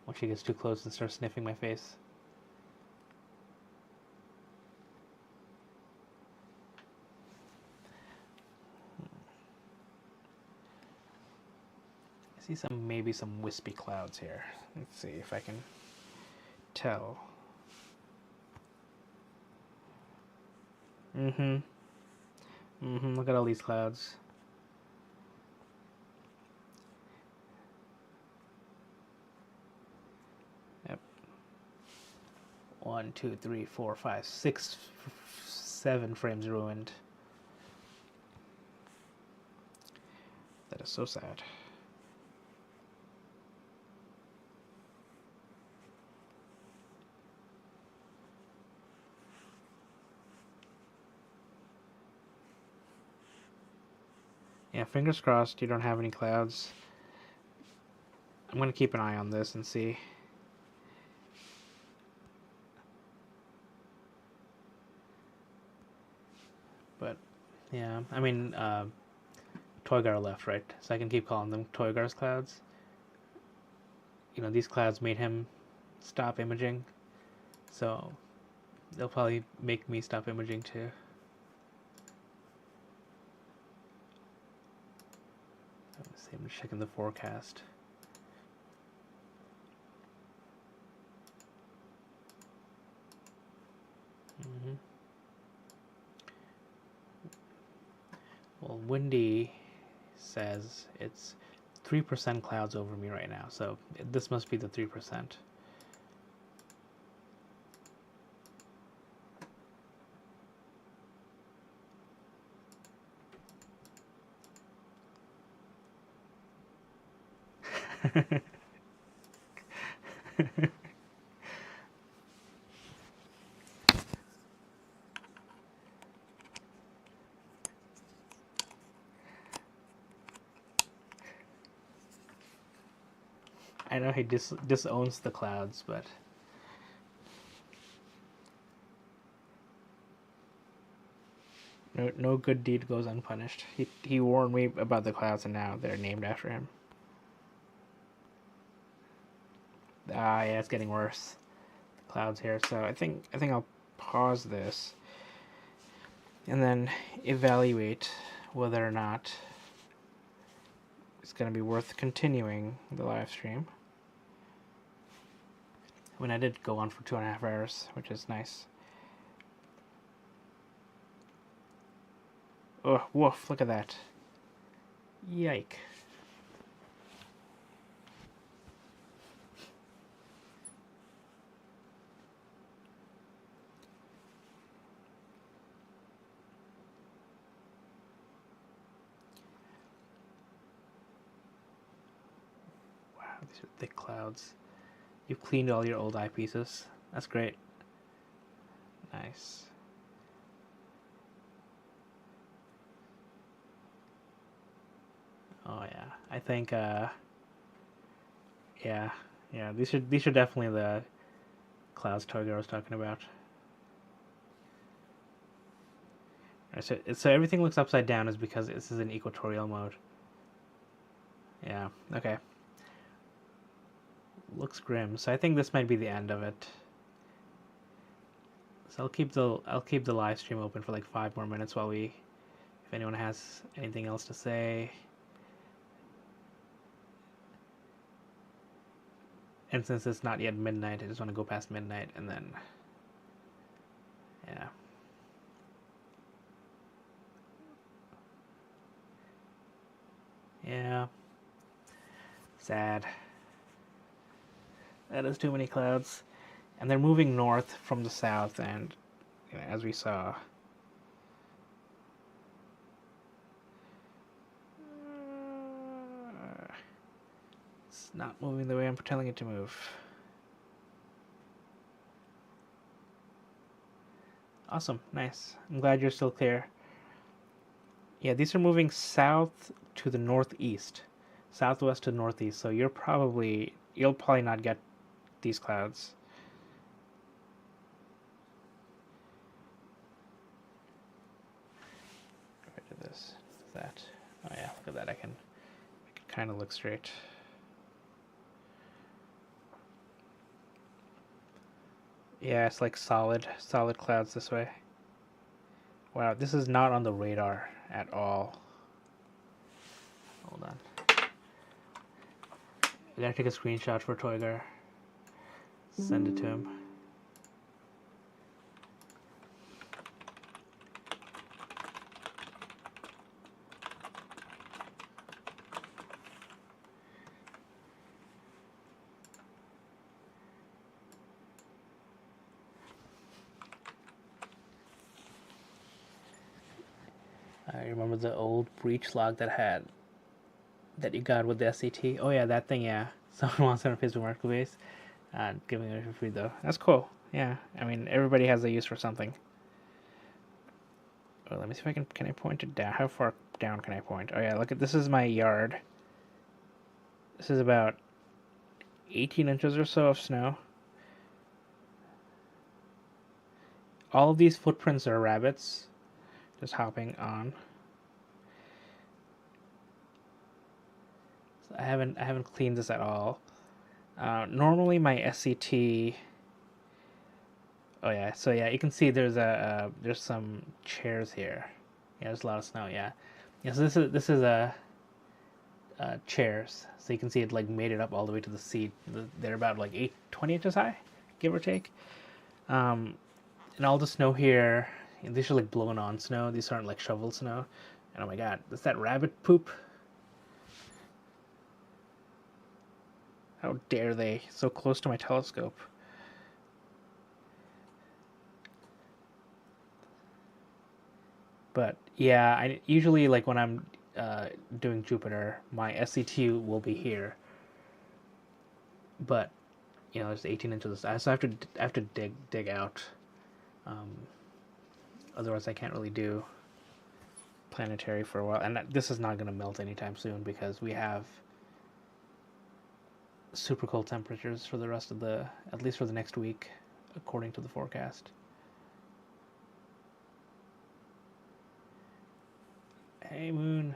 when she gets too close and starts sniffing my face. I see maybe some wispy clouds here. Let's see if I can tell. Look at all these clouds. Yep. 1, 2, 3, 4, 5, 6, 7 frames ruined. That is so sad. fingers crossed you don't have any clouds. I'm going to keep an eye on this and see. But, yeah, I mean, Toygar left, right? So I can keep calling them Toygar's clouds. You know, these clouds made him stop imaging. So they'll probably make me stop imaging too. I'm checking the forecast. Well, Windy says it's 3% clouds over me right now, so this must be the 3%. I know he disowns the clouds, but no good deed goes unpunished. He warned me about the clouds, and now they're named after him. Ah, yeah, it's getting worse. The clouds here, so I think I'll pause this and then evaluate whether or not it's going to be worth continuing the live stream. I mean, I did go on for 2.5 hours, which is nice. Oh, woof, look at that. Yike. Wow, these are thick clouds. You've cleaned all your old eyepieces. That's great. Nice. Oh yeah, I think yeah, these are definitely the clouds Toygar was talking about. Right, so everything looks upside down is because this is in equatorial mode. Yeah, okay. Looks grim. So I think this might be the end of it. So I'll keep the live stream open for like 5 more minutes while if anyone has anything else to say. And since it's not yet midnight, I just want to go past midnight and then yeah. Yeah. Sad. That is too many clouds. And they're moving north from the south, and you know, as we saw, it's not moving the way I'm telling it to move. Awesome, nice. I'm glad you're still clear. Yeah, these are moving south to the northeast, southwest to northeast. So you'll probably not get these clouds. Get rid of this. That. Oh yeah, look at that. I can make it kind of look straight. Yeah, it's like solid clouds this way. Wow, this is not on the radar at all. Hold on. I gotta take a screenshot for Toygar. Send it to him. I remember the old breach log that you got with the SCT. Oh yeah, that thing, yeah. Someone wants it on Facebook Marketplace. Giving it for free though. That's cool. Yeah, I mean, everybody has a use for something. Oh, let me see if I can I point it down? How far down can I point? Oh yeah, look at, this is my yard. This is about 18 inches or so of snow. All of these footprints are rabbits just hopping on. So I haven't cleaned this at all. Normally my SCT. Oh yeah, so yeah, you can see there's there's some chairs here. Yeah, there's a lot of snow. Yeah, yeah. So this is a chairs. So you can see it like made it up all the way to the seat. They're about like 20 inches high, give or take. And all the snow here, these are like blown on snow. These aren't like shovel snow. And oh my god, is that rabbit poop? How dare they? So close to my telescope. But yeah, I usually, like when I'm doing Jupiter, my SCT will be here. But you know, there's 18 inches, so I have to dig out. Otherwise, I can't really do planetary for a while. And this is not going to melt anytime soon because we have super cold temperatures for the rest of at least for the next week, according to the forecast. Hey, moon.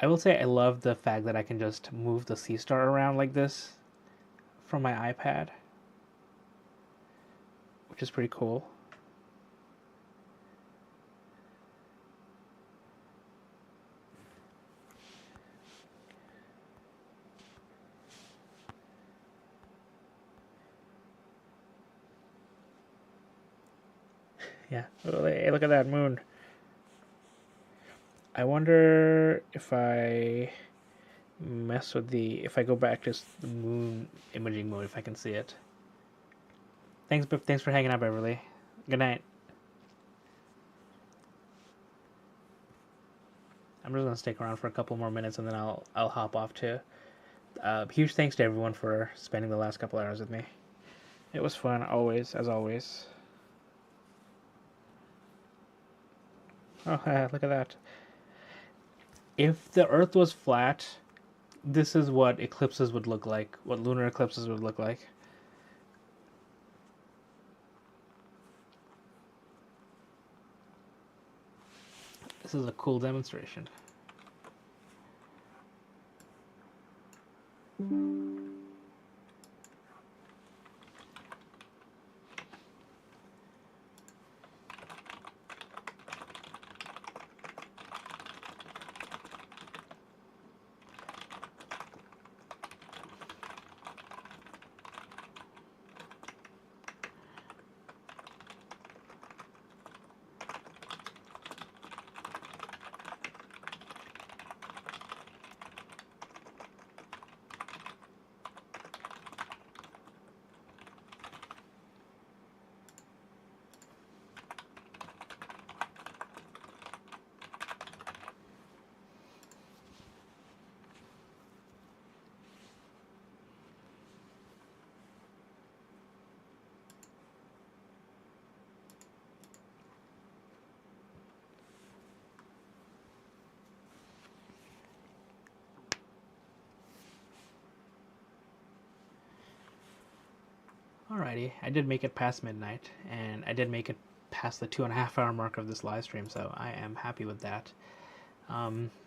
I will say I love the fact that I can just move the Seestar around like this from my iPad, which is pretty cool. Yeah, oh, hey, look at that moon. I wonder if I mess with if I go back to the moon imaging mode, if I can see it. Thanks for hanging out, Beverly. Good night. I'm just gonna stick around for a couple more minutes and then I'll hop off too. Huge thanks to everyone for spending the last couple hours with me. It was fun, always, as always. Oh, look at that. If the Earth was flat, this is what eclipses would look like, what lunar eclipses would look like. This is a cool demonstration. Alrighty, I did make it past midnight, and I did make it past the 2.5 hour mark of this live stream, so I am happy with that.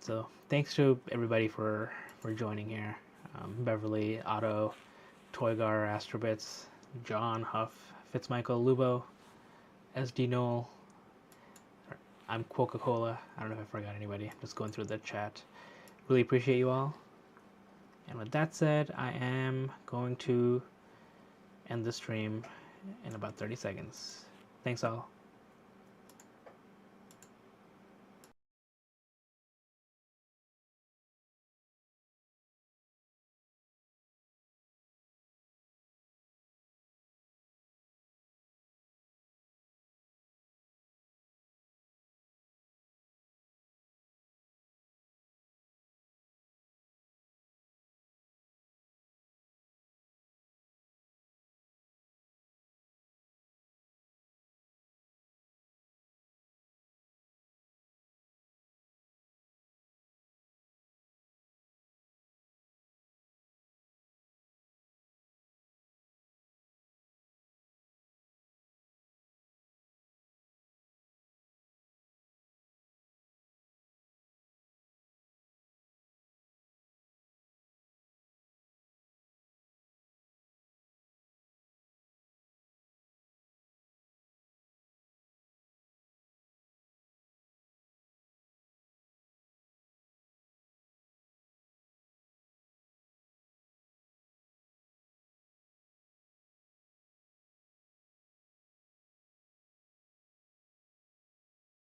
So thanks to everybody for joining here. Beverly, Otto, Toygar, Astrobits, John, Huff, Fitzmichael, Lubo, SD Noel. I'm Coca-Cola. I don't know if I forgot anybody. I'm just going through the chat. Really appreciate you all. And with that said, I am going to end the stream in about 30 seconds. Thanks all.